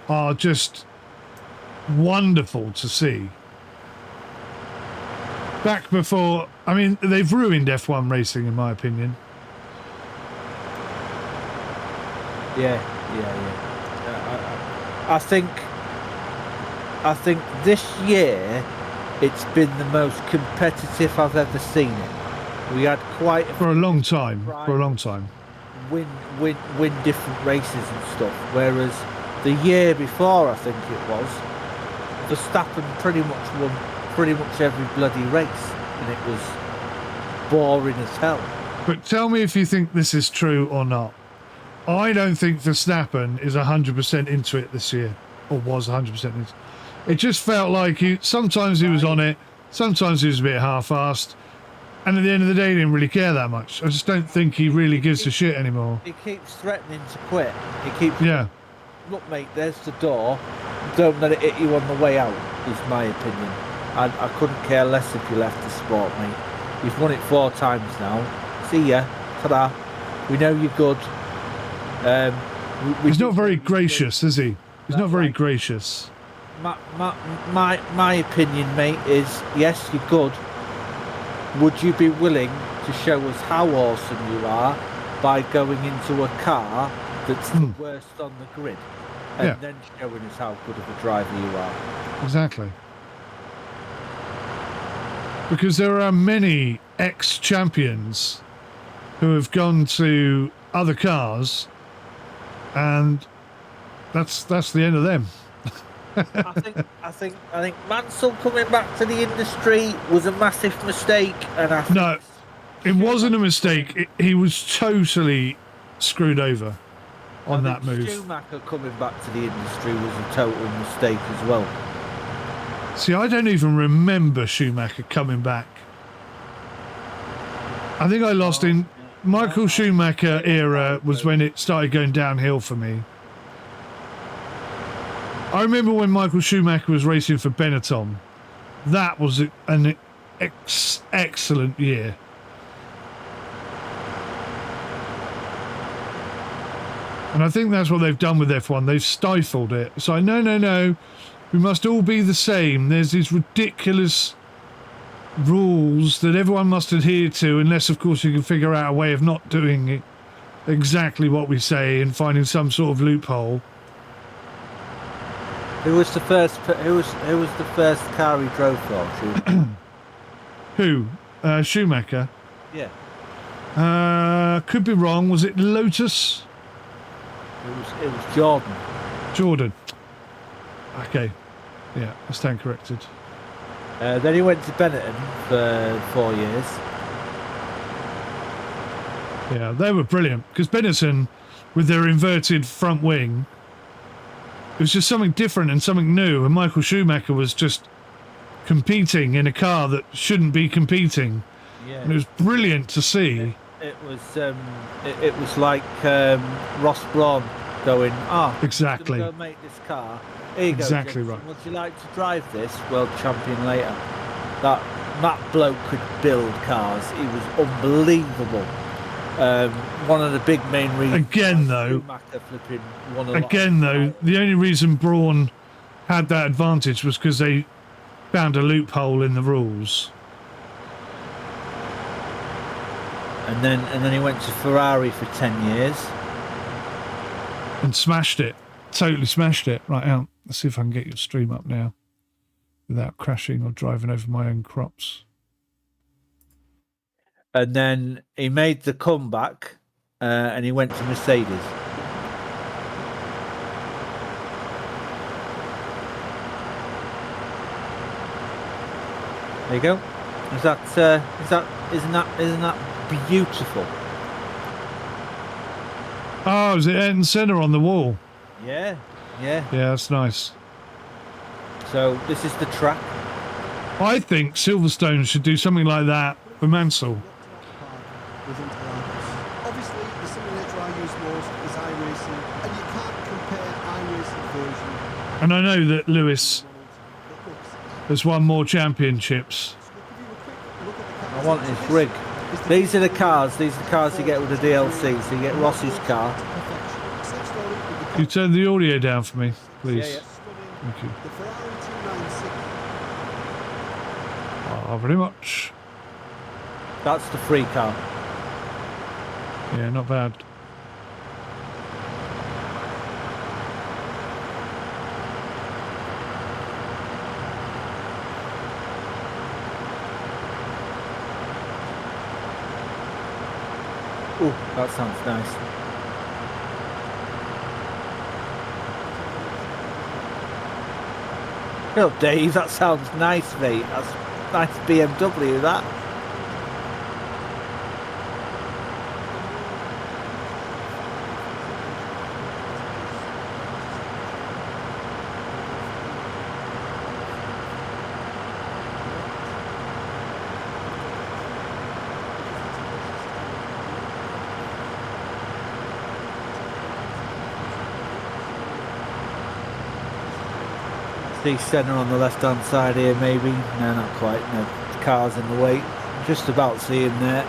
are just wonderful to see. Back before, I mean, they've ruined F1 racing, in my opinion. Yeah. I think this year it's been the most competitive I've ever seen it. We had quite for a long time. Win different races and stuff. Whereas the year before, I think it was, Verstappen pretty much won pretty much every bloody race, and it was boring as hell. But tell me if you think this is true or not. I don't think Verstappen is 100% into it this year, or was 100% into it. It just felt like sometimes he was on it, Sometimes he was a bit half-assed. And at the end of the day, he didn't really care that much. I just don't think he really gives a shit anymore. He keeps threatening to quit. He keeps... Yeah. Look, mate, there's the door. Don't let it hit you on the way out, is my opinion. I couldn't care less if you left the sport, mate. You've won it 4 times now. See ya. Ta-da. We know you're good. He's not very gracious, is he? He's not very gracious. My opinion, mate, is yes, you're good. Would you be willing to show us how awesome you are by going into a car that's the worst on the grid and then showing us how good of a driver you are? Exactly. Because there are many ex-champions who have gone to other cars, and that's the end of them. I think Mansell coming back to the industry was a massive mistake, and I think no, it wasn't a mistake. He was totally screwed over on that move. Schumacher coming back to the industry was a total mistake as well. See, I don't even remember Schumacher coming back. I think I lost in Michael Schumacher era was when it started going downhill for me. I remember when Michael Schumacher was racing for Benetton. That was an excellent year. And I think that's what they've done with F1. They've stifled it. It's like, no. We must all be the same. There's these ridiculous rules that everyone must adhere to, unless, of course, you can figure out a way of not doing it exactly what we say and finding some sort of loophole. Who was the first? Who was the first car he drove for? Who? Schumacher. Yeah. Could be wrong. Was it Lotus? It was Jordan. Jordan. Okay. Yeah, I stand corrected. Then he went to Benetton for 4 years. Yeah, they were brilliant because Benetton, with their inverted front wing, it was just something different and something new. And Michael Schumacher was just competing in a car that shouldn't be competing. Yeah. And it was brilliant to see. It was like Ross Brawn going, exactly. Go make this car. Here you exactly go, right. Would you like to drive this? World champion later. That bloke could build cars. He was unbelievable. One of the big main reasons. Again, though, the only reason Brawn had that advantage was because they found a loophole in the rules. And then he went to Ferrari for 10 years. And smashed it. Totally smashed it. Right out. Let's see if I can get your stream up now without crashing or driving over my own crops. And then he made the comeback and he went to Mercedes. There you go. Isn't that beautiful? Oh, is it Ayrton Senna on the wall? Yeah. Yeah, that's nice. So this is the track. I think Silverstone should do something like that for Mansell. Obviously, the simulator I use most is iRacing, and you can't compare iRacing version. And I know that Lewis has won more championships. I want his rig. These are the cars you get with the DLC. So you get Ross's car. Can you turn the audio down for me, please? Yeah. Thank you. Oh, very much. That's the free car. Yeah, not bad. Oh, that sounds nice. Oh, Dave, that sounds nice, mate. That's nice BMW, that. See centre on the left hand side here, maybe. No, not quite. No cars in the way. Just about see him there.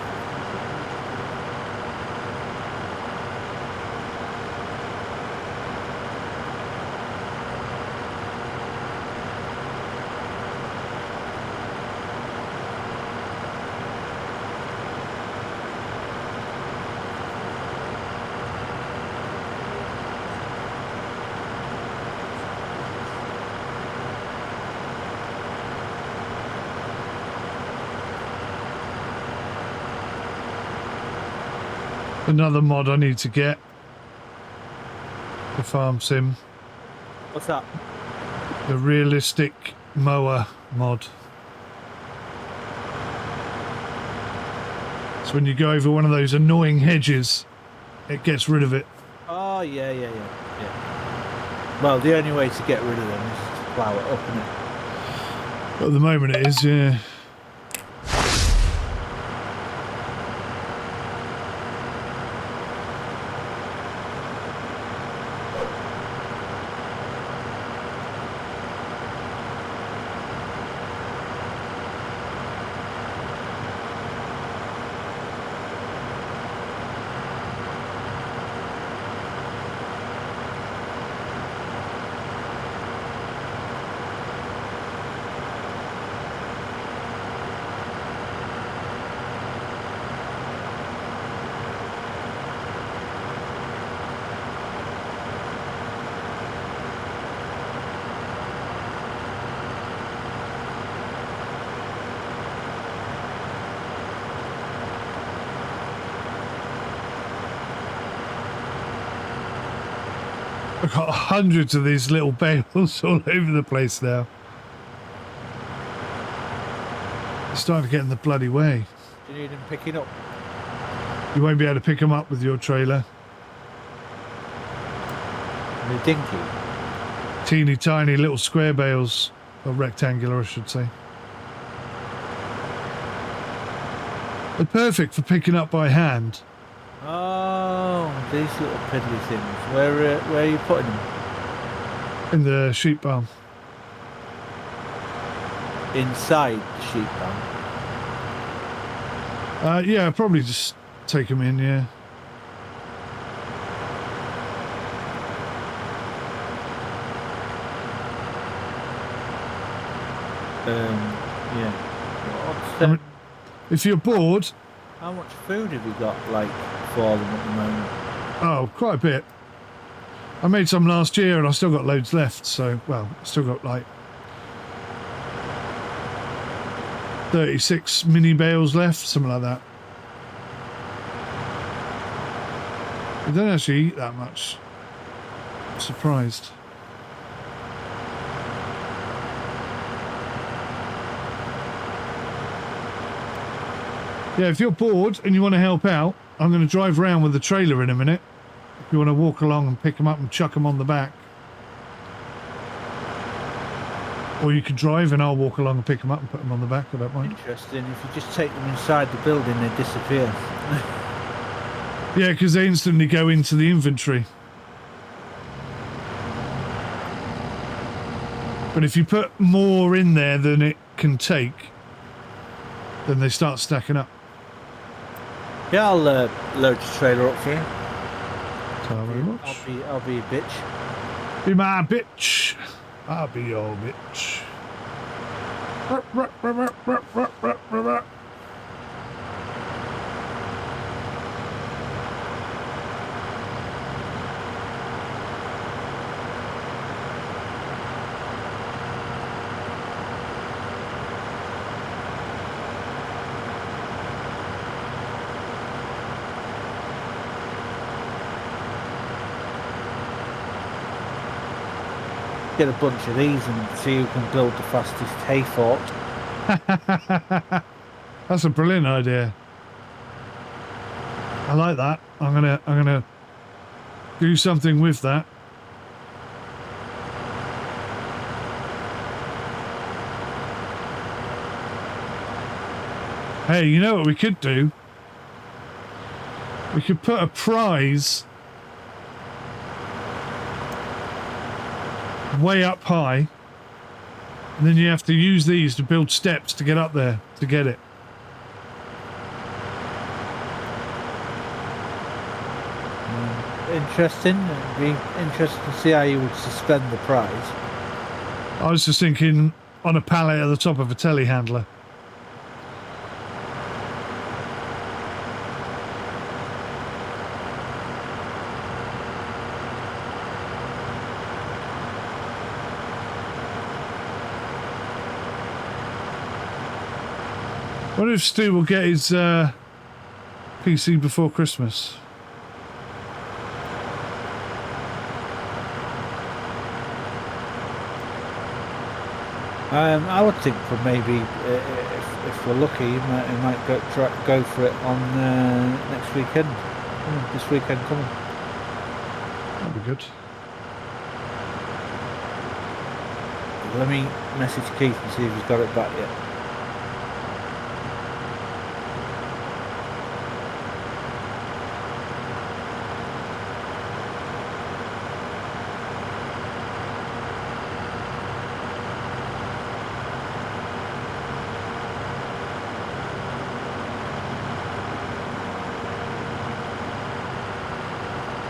Another mod I need to get. The farm sim. What's that? The realistic mower mod. So when you go over one of those annoying hedges, it gets rid of it. Oh, yeah. Well, the only way to get rid of them is to plough it up, isn't it? At the moment it is, yeah. I've got hundreds of these little bales all over the place now. It's starting to get in the bloody way. Do you need him picking up? You won't be able to pick them up with your trailer. The dinky? Teeny tiny little square bales, or rectangular I should say. They're perfect for picking up by hand. Oh, these little piddly things. Where are you putting them? In the sheep barn. Inside the sheep barn? Yeah, I'll probably just take them in, yeah. Yeah. I mean, if you're bored... How much food have you got, like, for them at the moment? Oh, quite a bit. I made some last year and I still got loads left, so, well, still got like 36 mini bales left, something like that. I don't actually eat that much. I'm surprised. Yeah, if you're bored and you want to help out, I'm going to drive around with the trailer in a minute. If you want to walk along and pick them up and chuck them on the back. Or you can drive and I'll walk along and pick them up and put them on the back. I don't mind. Interesting. If you just take them inside the building, they disappear. Yeah, because they instantly go into the inventory. But if you put more in there than it can take, then they start stacking up. Yeah, I'll load your trailer up for you. Thank you very much. I'll be a bitch. Be my bitch. I'll be your bitch. Get a bunch of these and see who can build the fastest hay fort. That's a brilliant idea. I like that. I'm gonna do something with that. Hey, you know what we could do? We could put a prize way up high And then you have to use these to build steps to get up there to get it. Interesting. It'd be interesting to see how you would suspend the prize. I was just thinking on a pallet at the top of a telehandler. I wonder if Stu will get his PC before Christmas. I would think for maybe if we're lucky, he might go for it on next weekend. This weekend coming. That'd be good. Let me message Keith and see if he's got it back yet.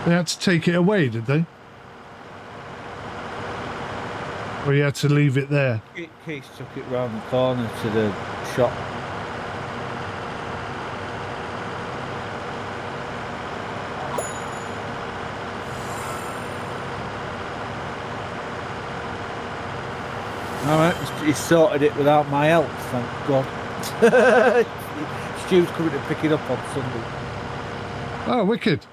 They had to take it away, did they? Or you had to leave it there? Keith took it round the corner to the shop. Alright, he sorted it without my help, thank God. Stu's coming to pick it up on Sunday. Oh, wicked.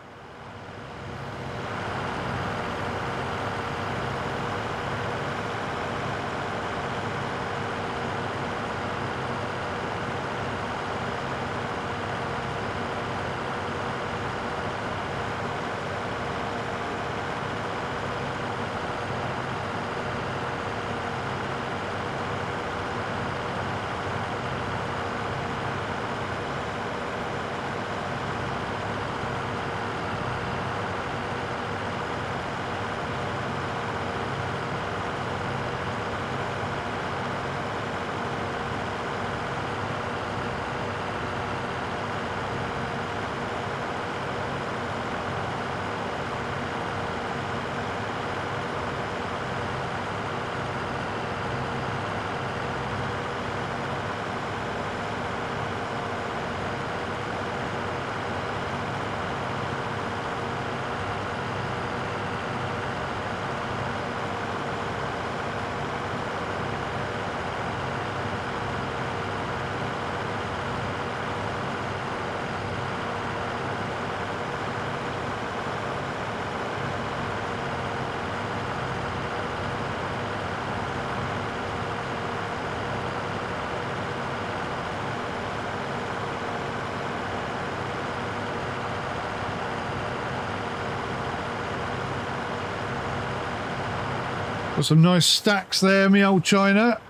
Got some nice stacks there, me old China.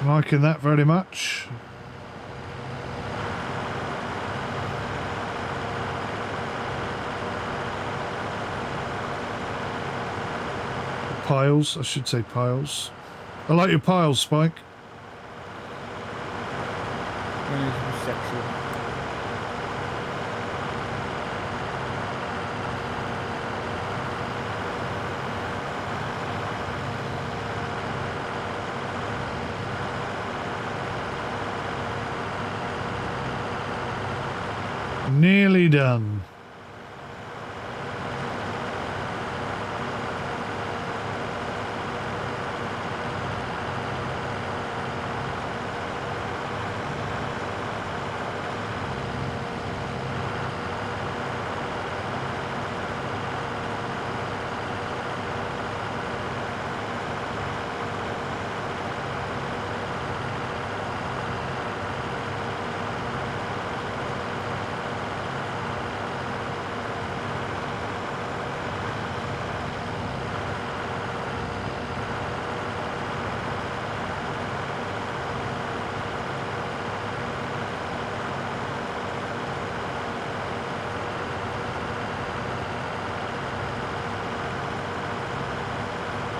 Liking that very much. Piles, I should say piles. I like your piles, Spike. Nearly done.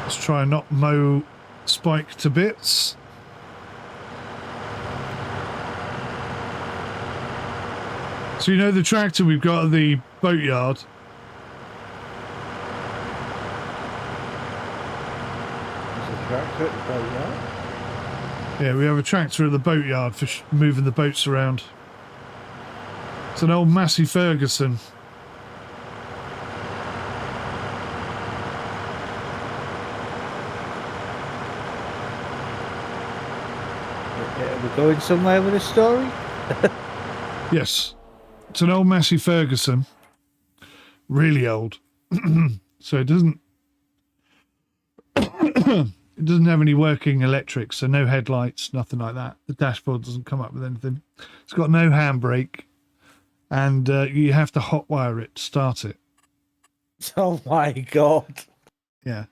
Let's try and not mow spike to bits. So you know the tractor we've got at the boatyard? There's a tractor at the boatyard? Yeah, we have a tractor at the boatyard for moving the boats around. It's an old Massey Ferguson. Are we going somewhere with this story? Yes. It's an old Massey Ferguson. Really old. So it doesn't... It doesn't have any working electrics, so no headlights, nothing like that. The dashboard doesn't come up with anything. It's got no handbrake, and you have to hotwire it to start it. Oh my god. Yeah.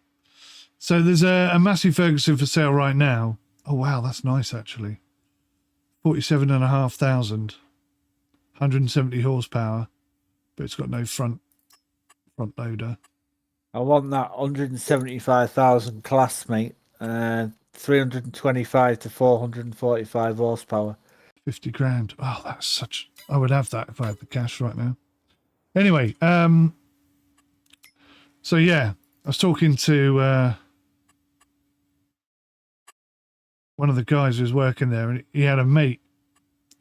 So there's a Massey Ferguson for sale right now. Oh wow, that's nice actually. 47,500, 170 horsepower, but it's got no front loader. I want that 175,000 class, mate. 325 to 445 horsepower. 50 grand. Oh, that's such... I would have that if I had the cash right now. Anyway, so yeah, I was talking to one of the guys who was working there, and he had a mate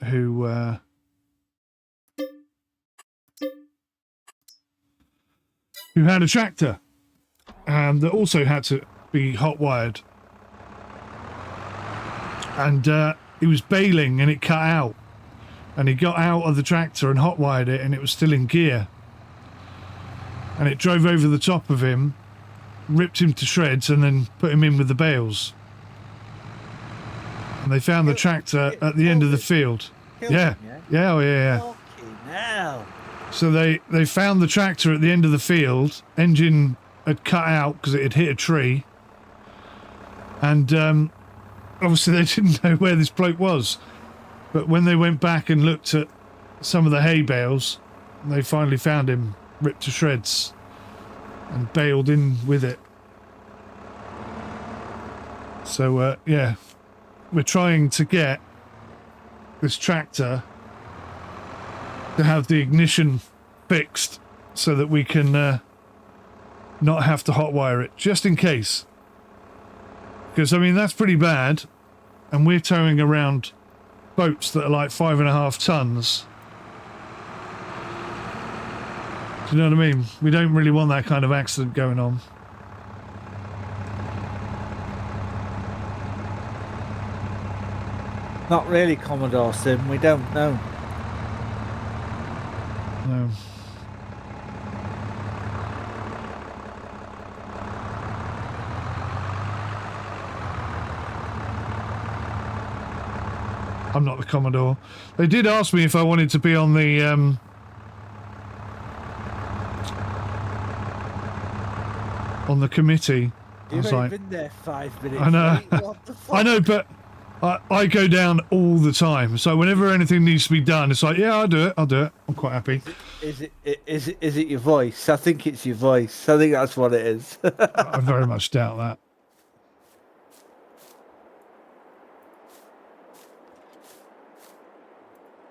who had a tractor that also had to be hot wired, and he was baling and it cut out, and he got out of the tractor and hot wired it, and it was still in gear, and it drove over the top of him, ripped him to shreds, and then put him in with the bales. And they found the tractor at the end of the field. Yeah. Oh yeah. Fucking hell. So they found the tractor at the end of the field. Engine had cut out because it had hit a tree. And obviously they didn't know where this bloke was. But when they went back and looked at some of the hay bales, they finally found him ripped to shreds and baled in with it. So yeah, we're trying to get this tractor to have the ignition fixed so that we can not have to hotwire it, just in case. Because, I mean, that's pretty bad. And we're towing around boats that are like 5.5 tons. Do you know what I mean? We don't really want that kind of accident going on. Not really, Commodore Sim. We don't know. No. I'm not the Commodore. They did ask me if I wanted to be on the committee. You've only been there 5 minutes. I know. Mate. What the fuck? I know, but I go down all the time. So whenever anything needs to be done, it's like, yeah, I'll do it. I'm quite happy. Is it your voice? I think it's your voice. I think that's what it is. I very much doubt that.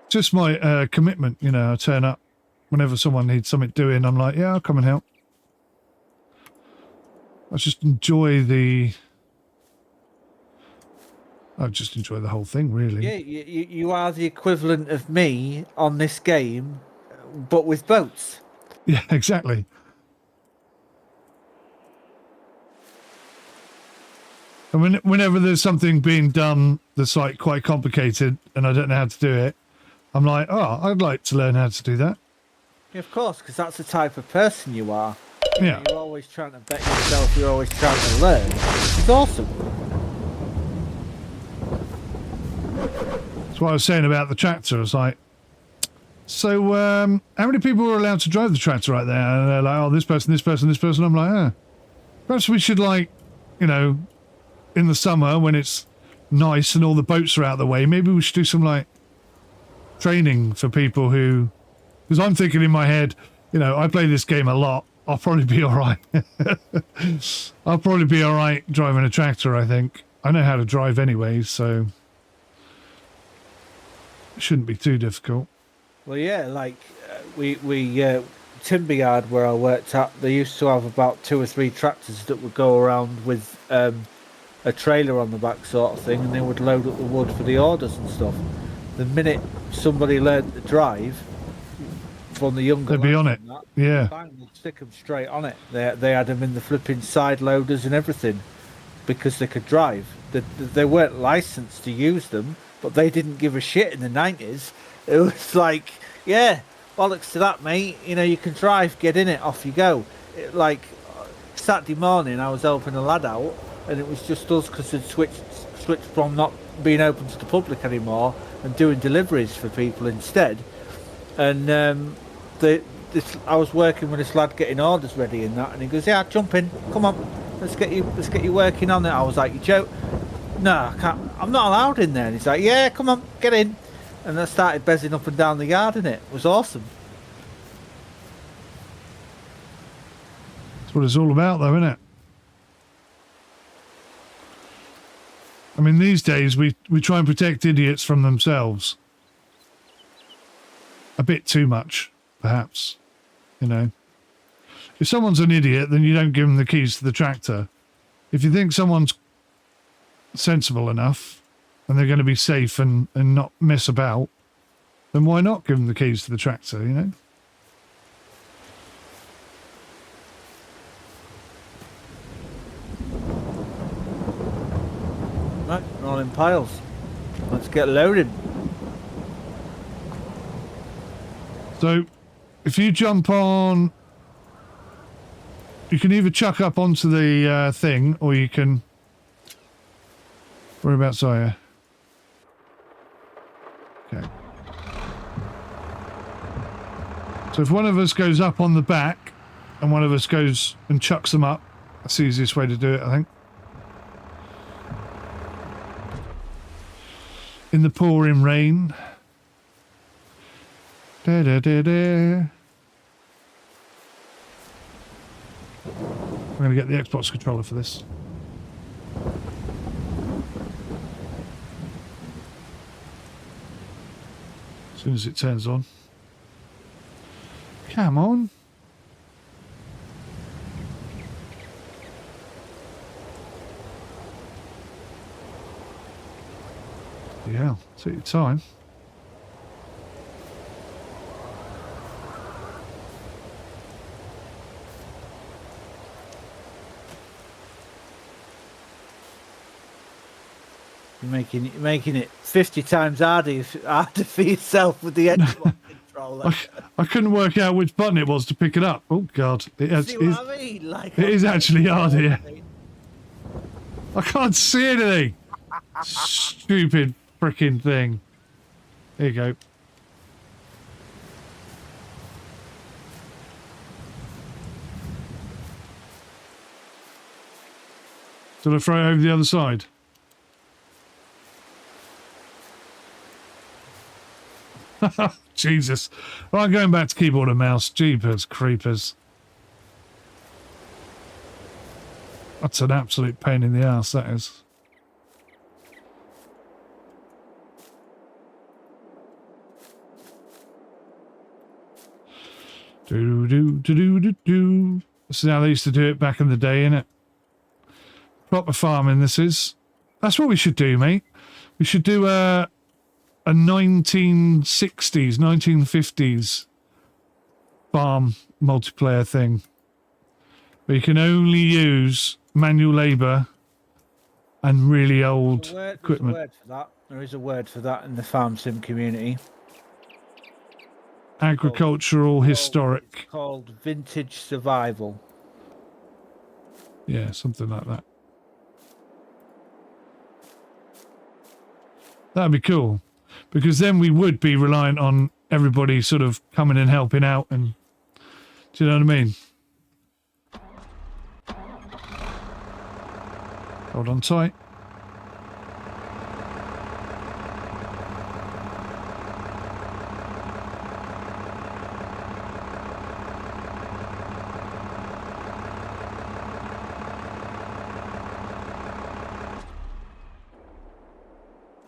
Just my commitment, you know. I turn up whenever someone needs something doing. I'm like, yeah, I'll come and help. I just enjoy the whole thing, really. Yeah, you are the equivalent of me on this game, but with boats. Yeah, exactly. And whenever there's something being done that's like quite complicated and I don't know how to do it, I'm like, oh, I'd like to learn how to do that. Yeah, of course, because that's the type of person you are. Yeah. You're always trying to bet yourself. You're always trying to learn. It's awesome. That's what I was saying about the tractor. I was like, so how many people are allowed to drive the tractor right there? And they're like, oh, this person, this person, this person. I'm like, perhaps we should, like, you know, in the summer when it's nice and all the boats are out of the way, maybe we should do some, like, training for people who... Because I'm thinking in my head, you know, I play this game a lot I'll probably be all right. I'll probably be all right driving a tractor, I think. I know how to drive anyway, so it shouldn't be too difficult. Well, yeah, like we timber yard where I worked at, they used to have about 2 or 3 tractors that would go around with a trailer on the back, sort of thing, and they would load up the wood for the orders and stuff. The minute somebody learned to drive from the younger, they'd be on it. Yeah, bang, they'd stick them straight on it. They had them in the flipping side loaders and everything because they could drive. They weren't licensed to use them, but they didn't give a shit in the 90s. It was like, yeah, bollocks to that, mate. You know, you can drive, get in it, off you go. Like Saturday morning, I was helping a lad out, and it was just us because they'd switched from not being open to the public anymore and doing deliveries for people instead. And I was working with this lad getting orders ready and that, and he goes, "Yeah, jump in, come on, let's get you working on it." I was like, "You joke? No, I can't. I'm not allowed in there." And he's like, "Yeah, come on, get in." And I started bezzing up and down the yard in it. It was awesome. That's what it's all about, though, isn't it? I mean, these days we try and protect idiots from themselves. A bit too much, perhaps. You know, if someone's an idiot, then you don't give them the keys to the tractor. If you think someone's sensible enough and they're going to be safe and not mess about, then why not give them the keys to the tractor, you know? Right, we're all in piles. Let's get loaded. So, if you jump on, you can either chuck up onto the thing, or you can... Whereabouts are you? Okay. So if one of us goes up on the back, and one of us goes and chucks them up, that's the easiest way to do it, I think. In the pouring rain. Da, da, da, da. I'm going to get the Xbox controller for this. As soon as it turns on. Come on. Yeah, take your time. You're making it 50 times harder for yourself with the Xbox controller. I couldn't work out which button it was to pick it up. Oh God, See what I mean? Like, it is actually hard here. I can't see anything. Stupid freaking thing. There you go. Shall I throw it over the other side? Jesus. Well, I'm going back to keyboard and mouse. Jeepers creepers. That's an absolute pain in the ass, that is. Do. This is how they used to do it back in the day, innit? Proper farming, this is. That's what we should do, mate. We should do a 1960s, 1950s farm multiplayer thing. Where you can only use manual labour and really old equipment. There is a word for that in the farm sim community. Agricultural historic. It's called vintage survival. Yeah, something like that. That'd be cool. Because then we would be reliant on everybody sort of coming and helping out, and do you know what I mean? Hold on tight.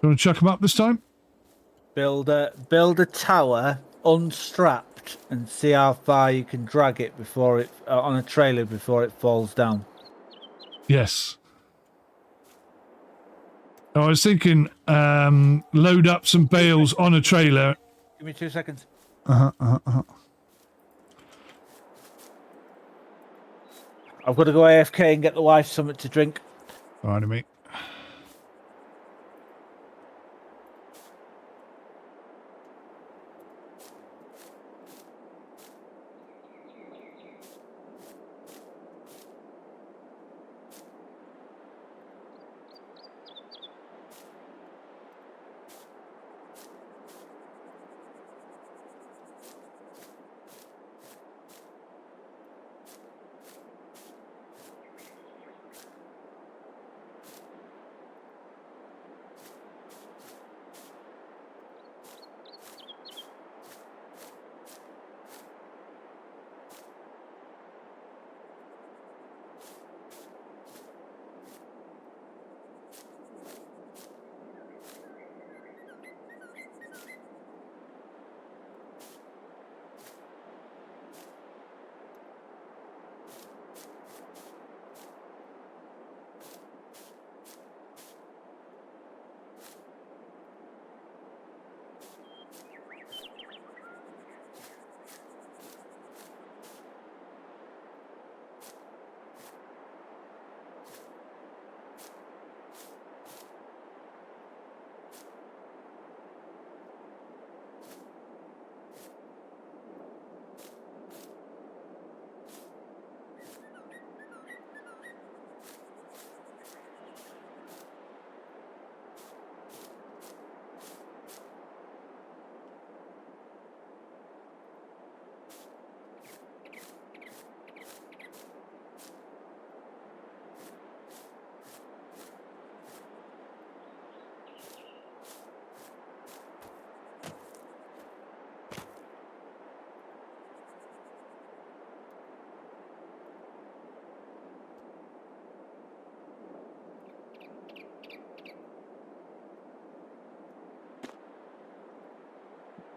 You want to chuck them up this time? Build a tower unstrapped and see how far you can drag it before it on a trailer before it falls down. Yes. I was thinking, load up some bales on a trailer. Give me 2 seconds. Uh-huh. I've got to go AFK and get the wife something to drink. All right, mate.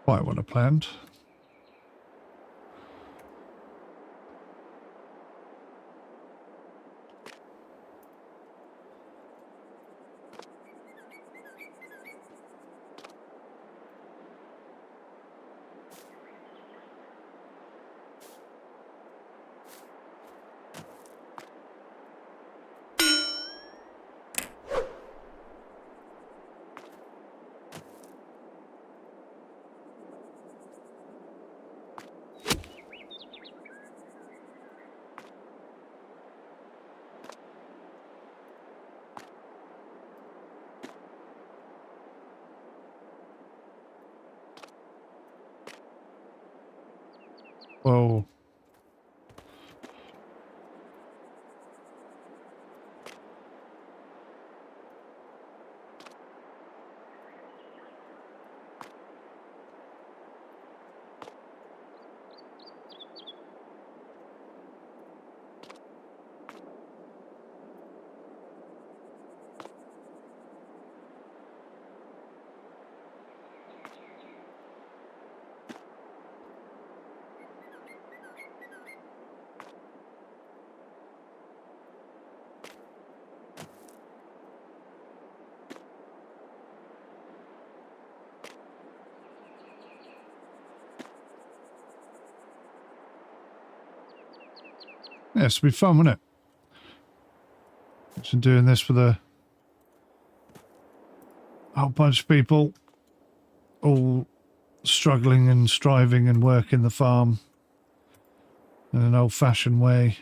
Quite what I planned. Whoa. Yeah, this will be fun, won't it? Just doing this with a whole bunch of people all struggling and striving and working the farm in an old-fashioned way.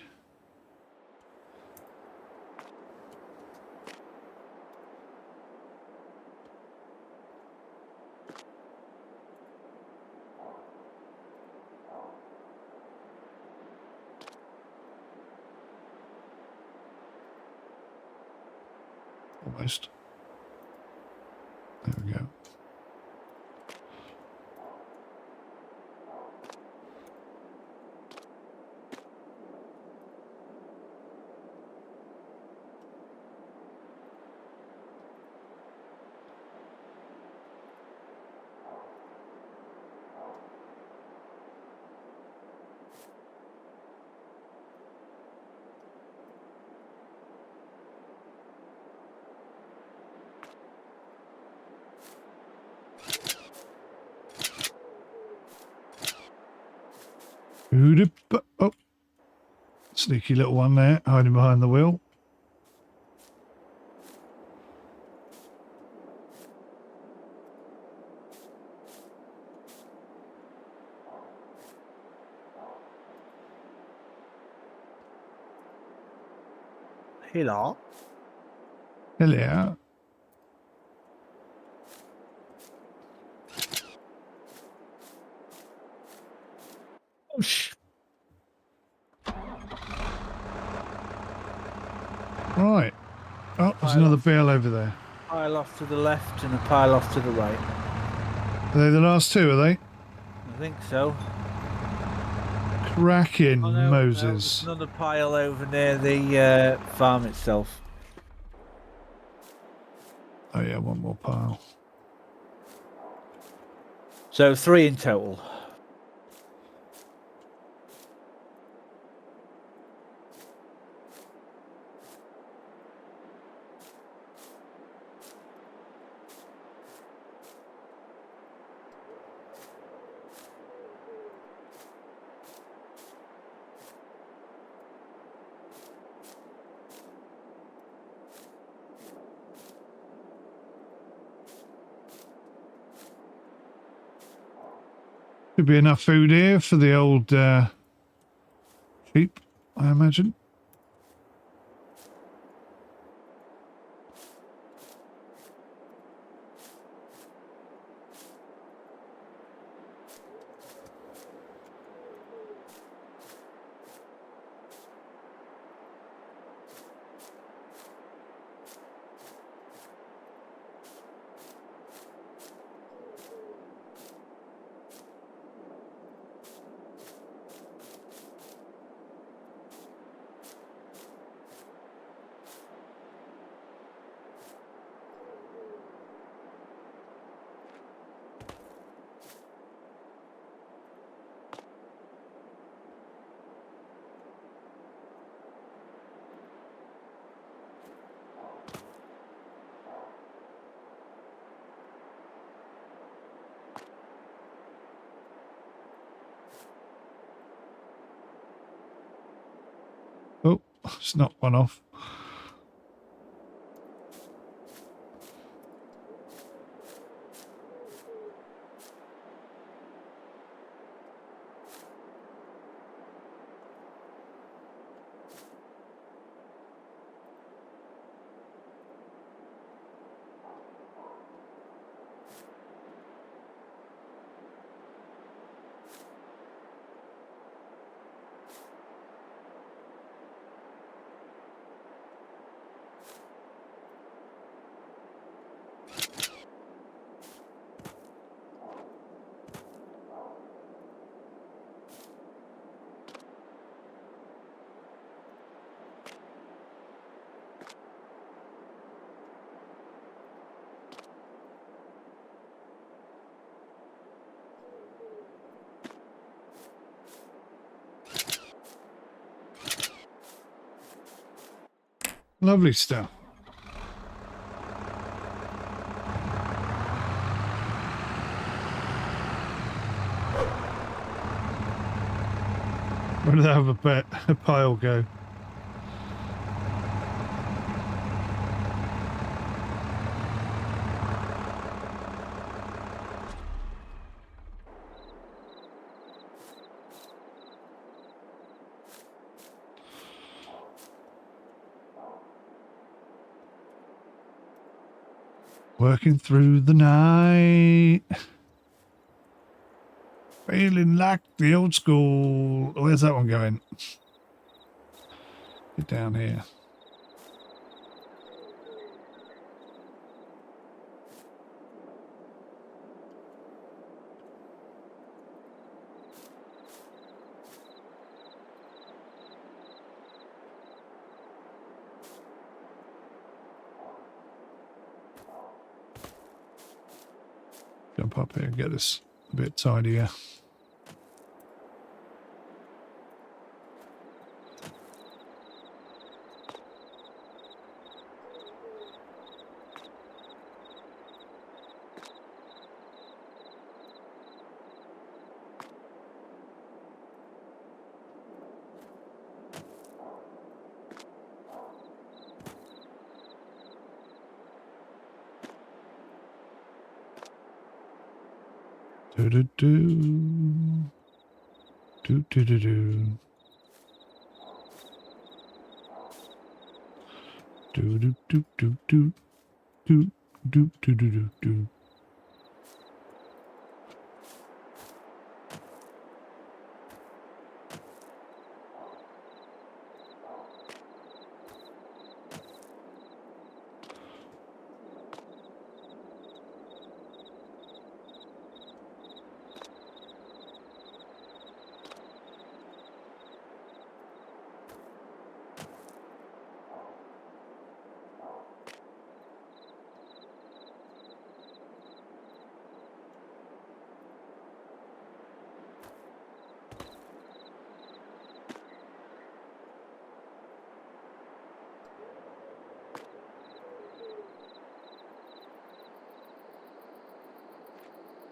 Almost. There we go. Oh, sneaky little one there, hiding behind the wheel. Hello. Hello. Oosh. Right. Oh, there's Pile another off. bale over there. Pile off to the left and a pile off to the right. Are they the last two, are they? I think so. Cracking Oh no, there's Moses. another pile over near the farm itself. Oh yeah, one more pile. So 3 in total. Should be enough food here for the old sheep, I imagine. Oh, it's not one off. Lovely stuff. Where did that have a pile go? Working through the night. Feeling like the old school. Where's that one going? Get down here. Jump up here and get this a bit tidier. Do do do. Do do do do. Do do do do do. Do do do do do do.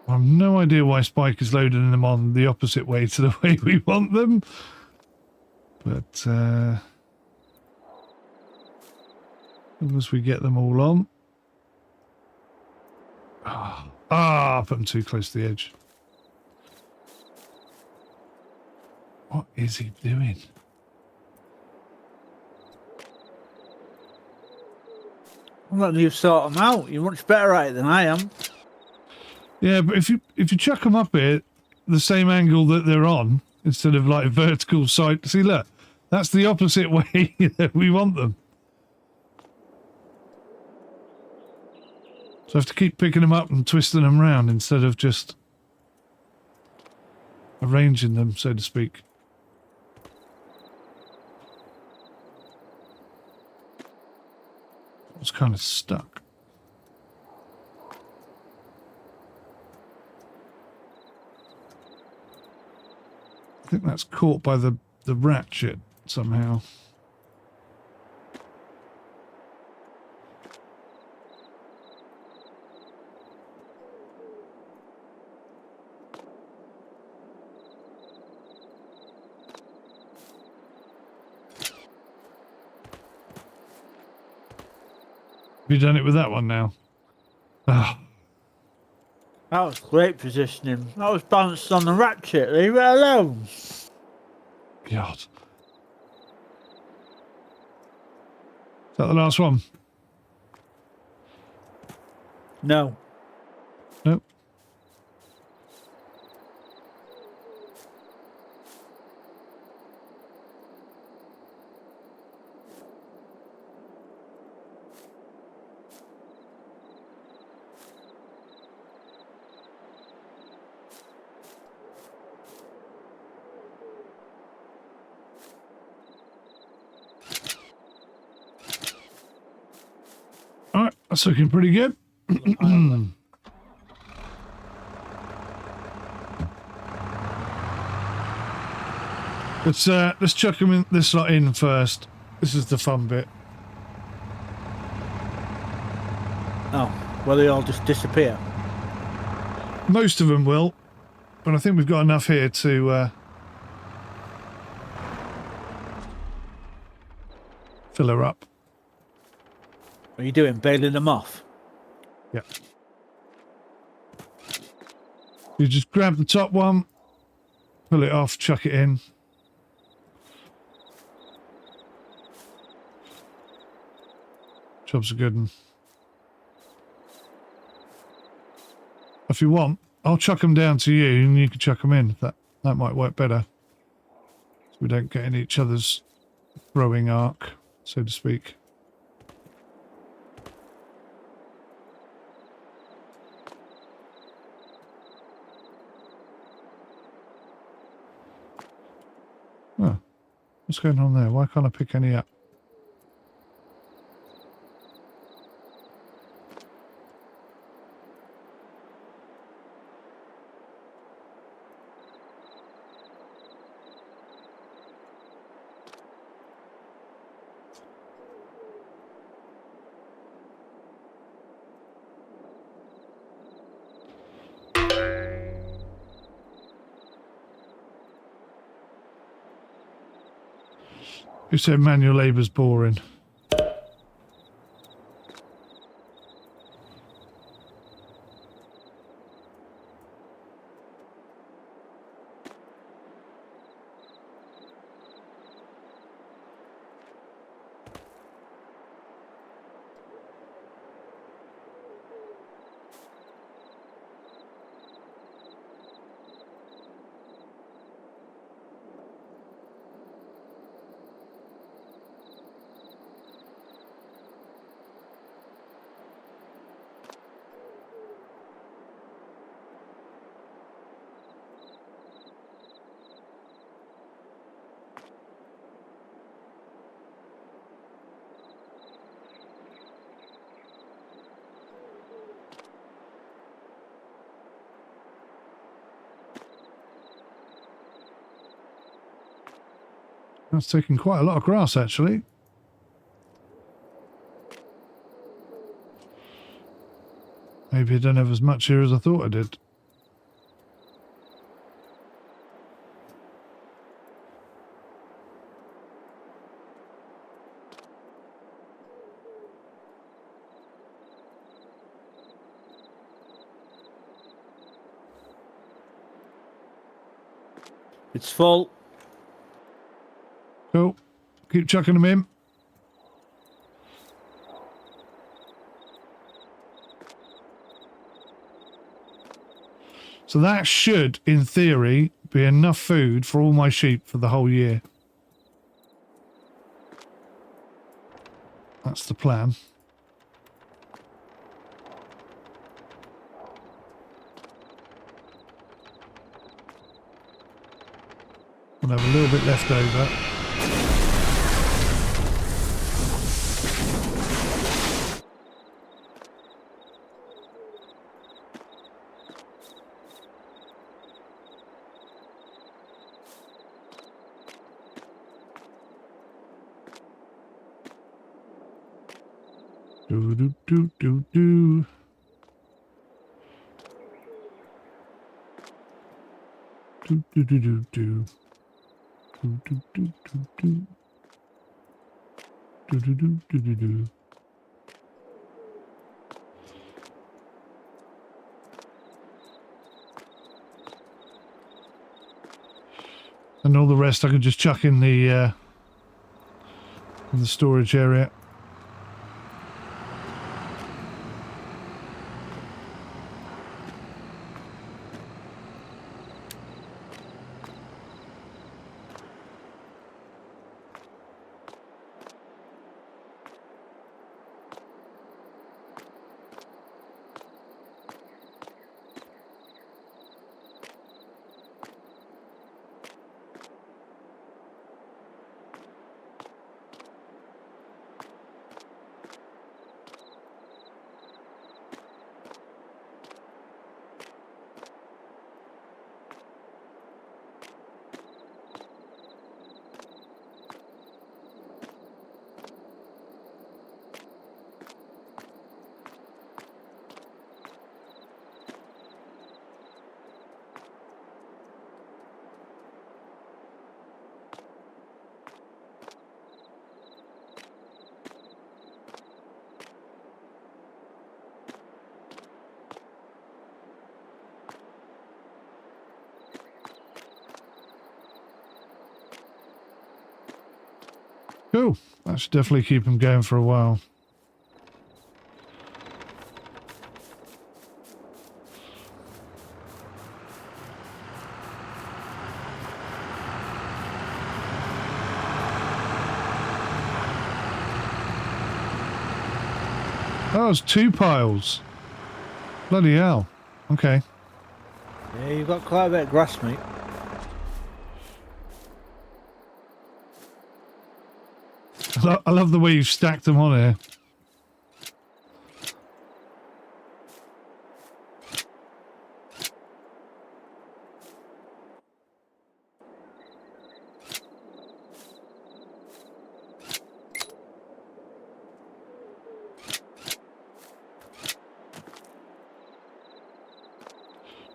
I have no idea why Spike is loading them on the opposite way to the way we want them. But once we get them all on. I put them too close to the edge. What is he doing? I'm letting you sort them out. You're much better at it than I am. Yeah, but if you chuck them up here, the same angle that they're on, instead of like vertical side. See, look, that's the opposite way that we want them. So I have to keep picking them up and twisting them around instead of just arranging them, so to speak. I was kind of stuck. I think that's caught by the ratchet somehow. Have you done it with that one now? Oh. That was great positioning. That was balanced on the ratchet. Leave it alone. God. Is that the last one? No. Nope. Alright, that's looking pretty good. Let's chuck them in this lot in first. This is the fun bit. Oh, well, they all just disappear. Most of them will, but I think we've got enough here to fill her up. What are you doing? Bailing them off? Yeah. You just grab the top one, pull it off, chuck it in. Job's a good one. If you want, I'll chuck them down to you and you can chuck them in. That might work better. So we don't get in each other's throwing arc, so to speak. Oh, what's going on there? Why can't I pick any up? Who said manual labour's boring? That's taking quite a lot of grass, actually. Maybe I don't have as much here as I thought I did. It's full. Cool. Keep chucking them in. So that should, in theory, be enough food for all my sheep for the whole year. That's the plan. We'll have a little bit left over. Do do do do do. Do do do do do. Do do do do do. Do do do do do do. And all the rest I can just chuck in the storage area. Cool. That should definitely keep them going for a while. Oh, it's 2 piles. Bloody hell. Okay. Yeah, you've got quite a bit of grass, mate. I love the way you've stacked them on here.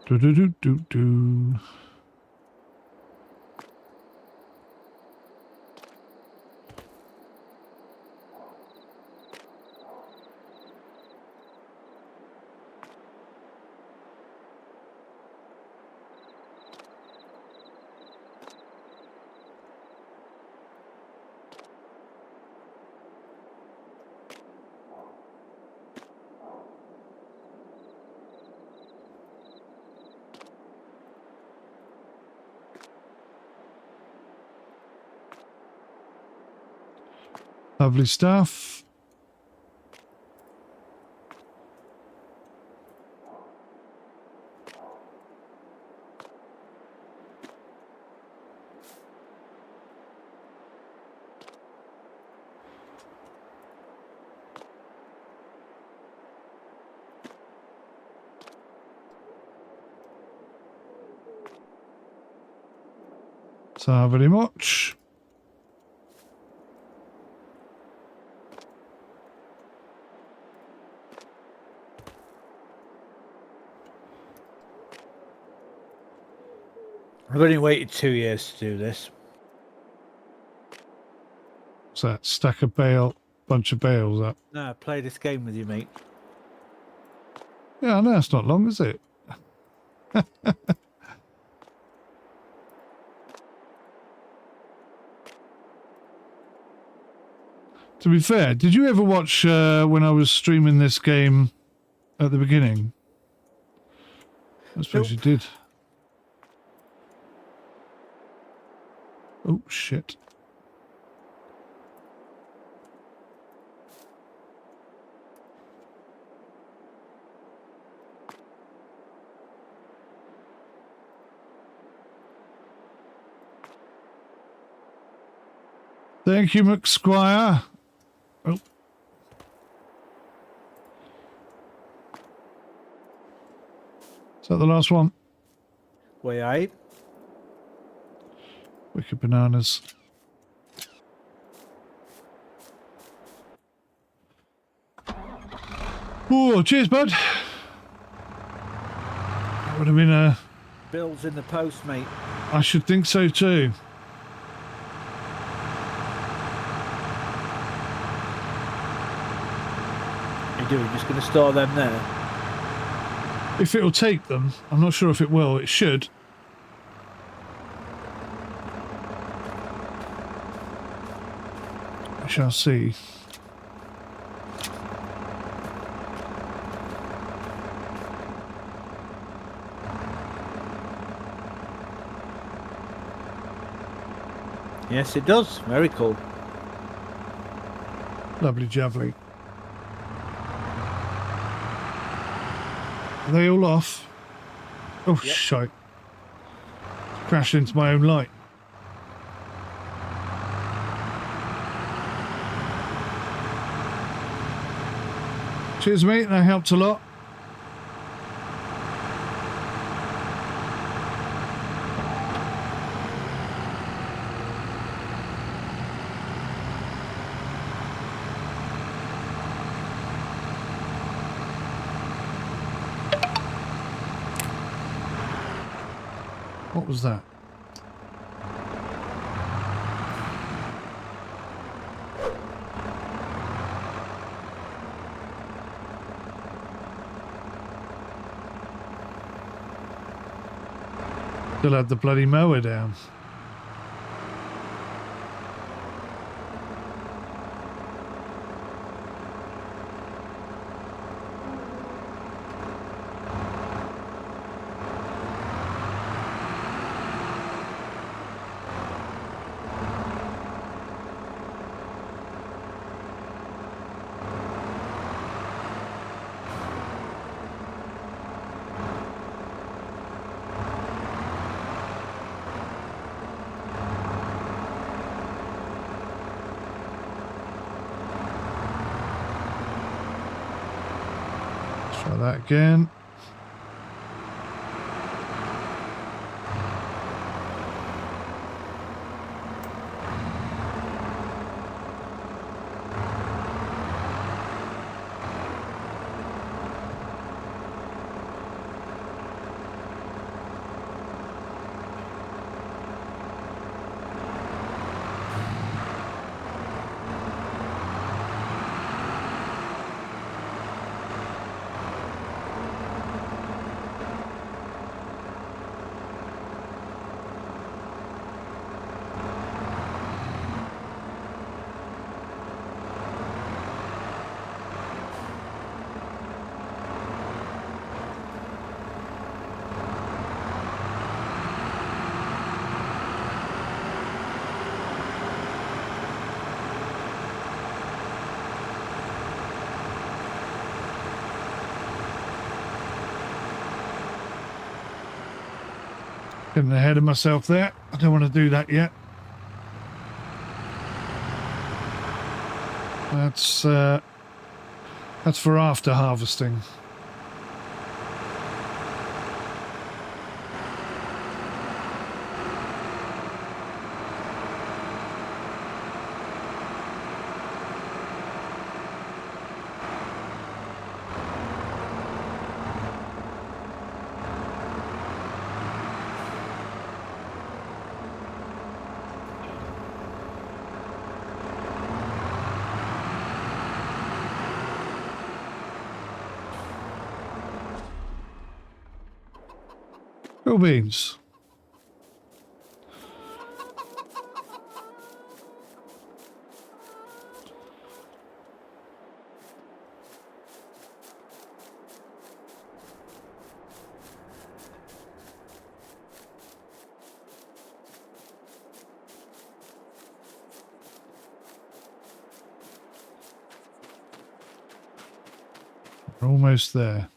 Do do do do do. Lovely stuff. So very much. I've only waited 2 years to do this. What's that? Stack of bunch of bales up. No, I play this game with you, mate. Yeah, I know it's not long, is it? To be fair, did you ever watch when I was streaming this game at the beginning? I suppose you did. Oh, shit. Thank you, McSquire. Oh. Is that the last one? Way out. Wicked bananas. Oh, cheers, bud. That would have been a... Bill's in the post, mate. I should think so too. What are you doing? Just going to store them there? If it'll take them, I'm not sure if it will. It should. I shall see. Yes, it does. Very cool. Lovely jubbly. Are they all off? Oh, Yep. shite. Crashed into my own light. Cheers, mate. That helped a lot. What was that? Still had the bloody mower down. Try that again. Getting ahead of myself there. I don't want to do that yet. That's for after harvesting. Cool beans. We're almost there.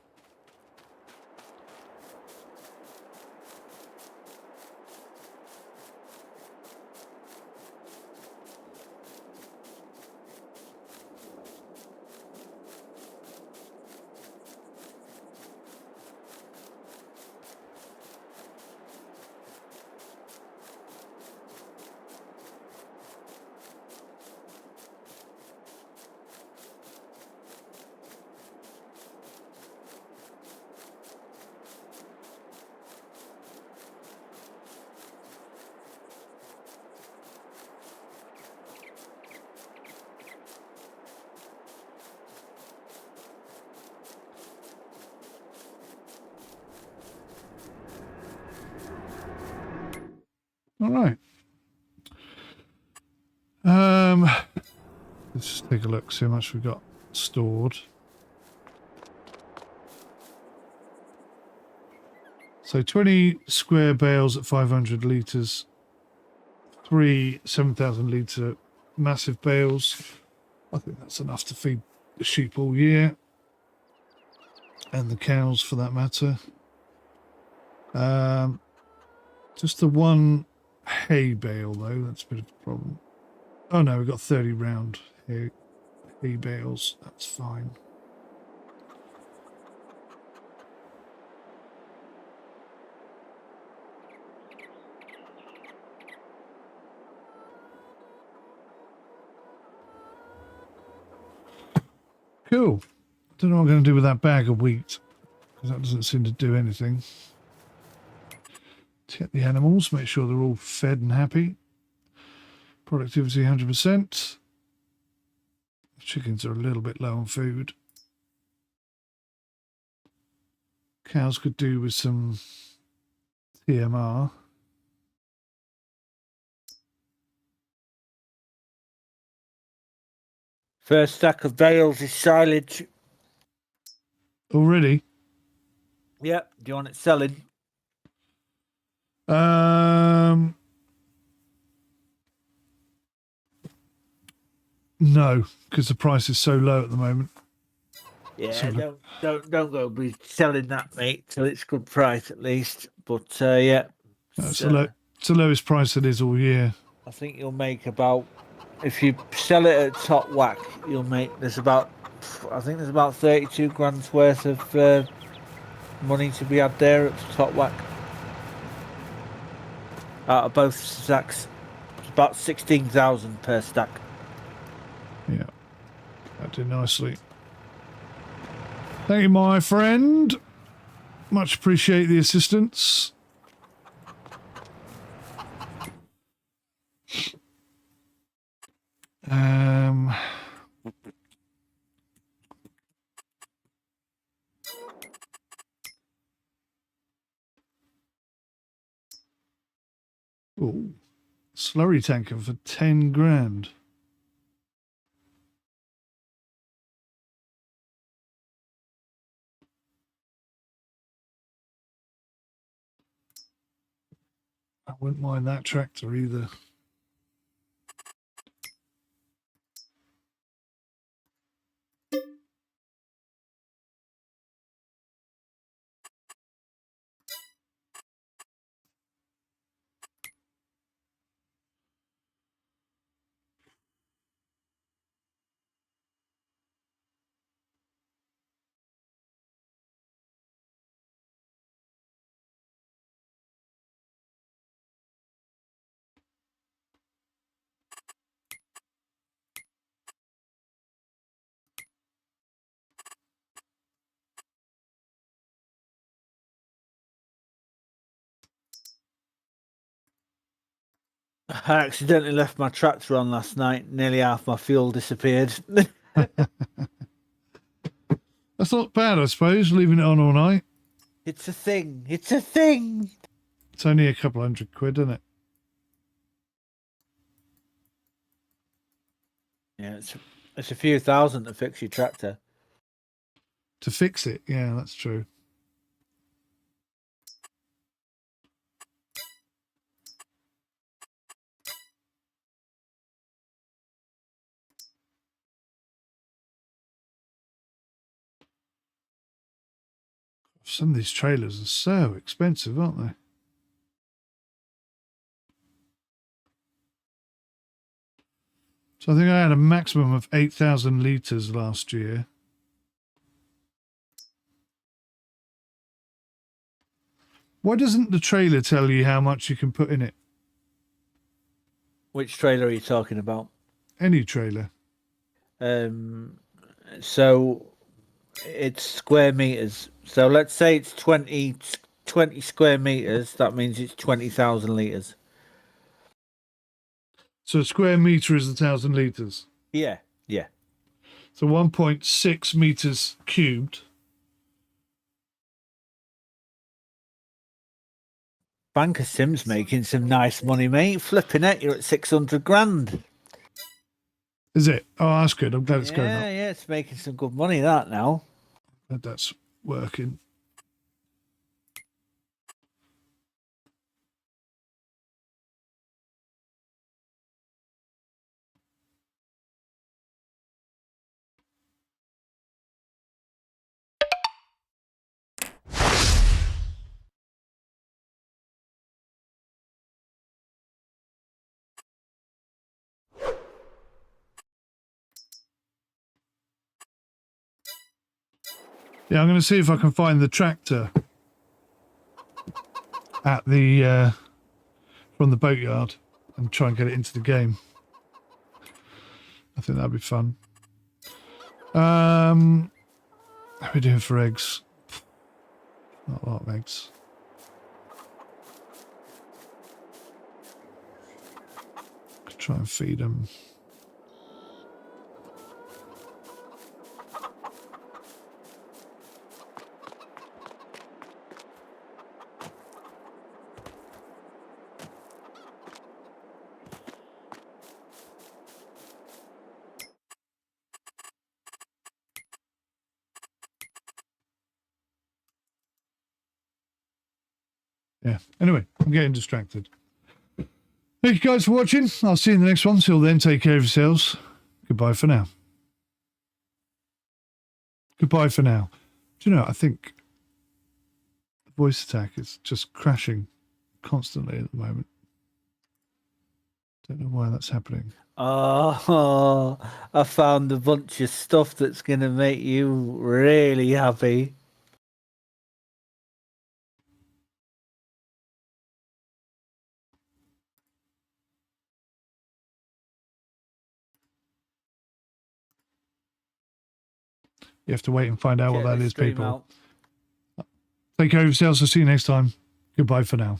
All right. Let's just take a look, see how much we've got stored. So 20 square bales at 500 litres, 3 7,000 litre massive bales. I think that's enough to feed the sheep all year, and the cows for that matter. Just the one hay bale though, that's a bit of a problem. Oh no, we've got 30 round hay bales, that's fine. Cool. Don't know what I'm going to do with that bag of wheat, because that doesn't seem to do anything. Check the animals, make sure they're all fed and happy. Productivity 100%. Chickens are a little bit low on food. Cows could do with some TMR. First stack of bales is silage. Already? Yep. Do you want it selling? No, because the price is so low at the moment. Yeah, So don't go be selling that, mate, till it's good price at least. But yeah, it's the lowest price it is all year. I think you'll make about, if you sell it at top whack, you'll make, I think there's about 32 grand's worth of money to be had there at top whack. Out of both stacks, it's about 16,000 per stack. Yeah, that did nicely. Thank you, my friend. Much appreciate the assistance. Oh, slurry tanker for 10 grand. I wouldn't mind that tractor either. I accidentally left my tractor on last night. Nearly half my fuel disappeared. That's not bad, I suppose, leaving it on all night. It's a thing. It's a thing. It's only a couple £100, isn't it? Yeah, it's a few thousand to fix your tractor. To fix it, yeah, that's true. Some of these trailers are so expensive, aren't they? So I think I had a maximum of 8,000 litres last year. Why doesn't the trailer tell you how much you can put in it? Which trailer are you talking about? Any trailer. So it's square meters. So let's say it's 20 square meters. That means it's 20,000 litres. So a square metre is 1,000 litres. Yeah, yeah. So 1.6 metres cubed. Banker Sim's making some nice money, mate. Flipping it, you're at 600 grand. Is it? Oh, that's good. I'm glad it's going up. Yeah, it's making some good money, that now. Glad that's working. Yeah, I'm going to see if I can find the tractor at the from the boatyard and try and get it into the game. I think that'd be fun. How are we doing for eggs? Not a lot of eggs. Could try and feed them. Yeah. Anyway, I'm getting distracted. Thank you guys for watching. I'll see you in the next one. Till then, take care of yourselves. Goodbye for now. Goodbye for now. Do you know, I think the voice attack is just crashing constantly at the moment. Don't know why that's happening. Oh, I found a bunch of stuff that's going to make you really happy. You have to wait and find out what Check that this is, stream people. out. Take care of yourselves. I'll see you next time. Goodbye for now.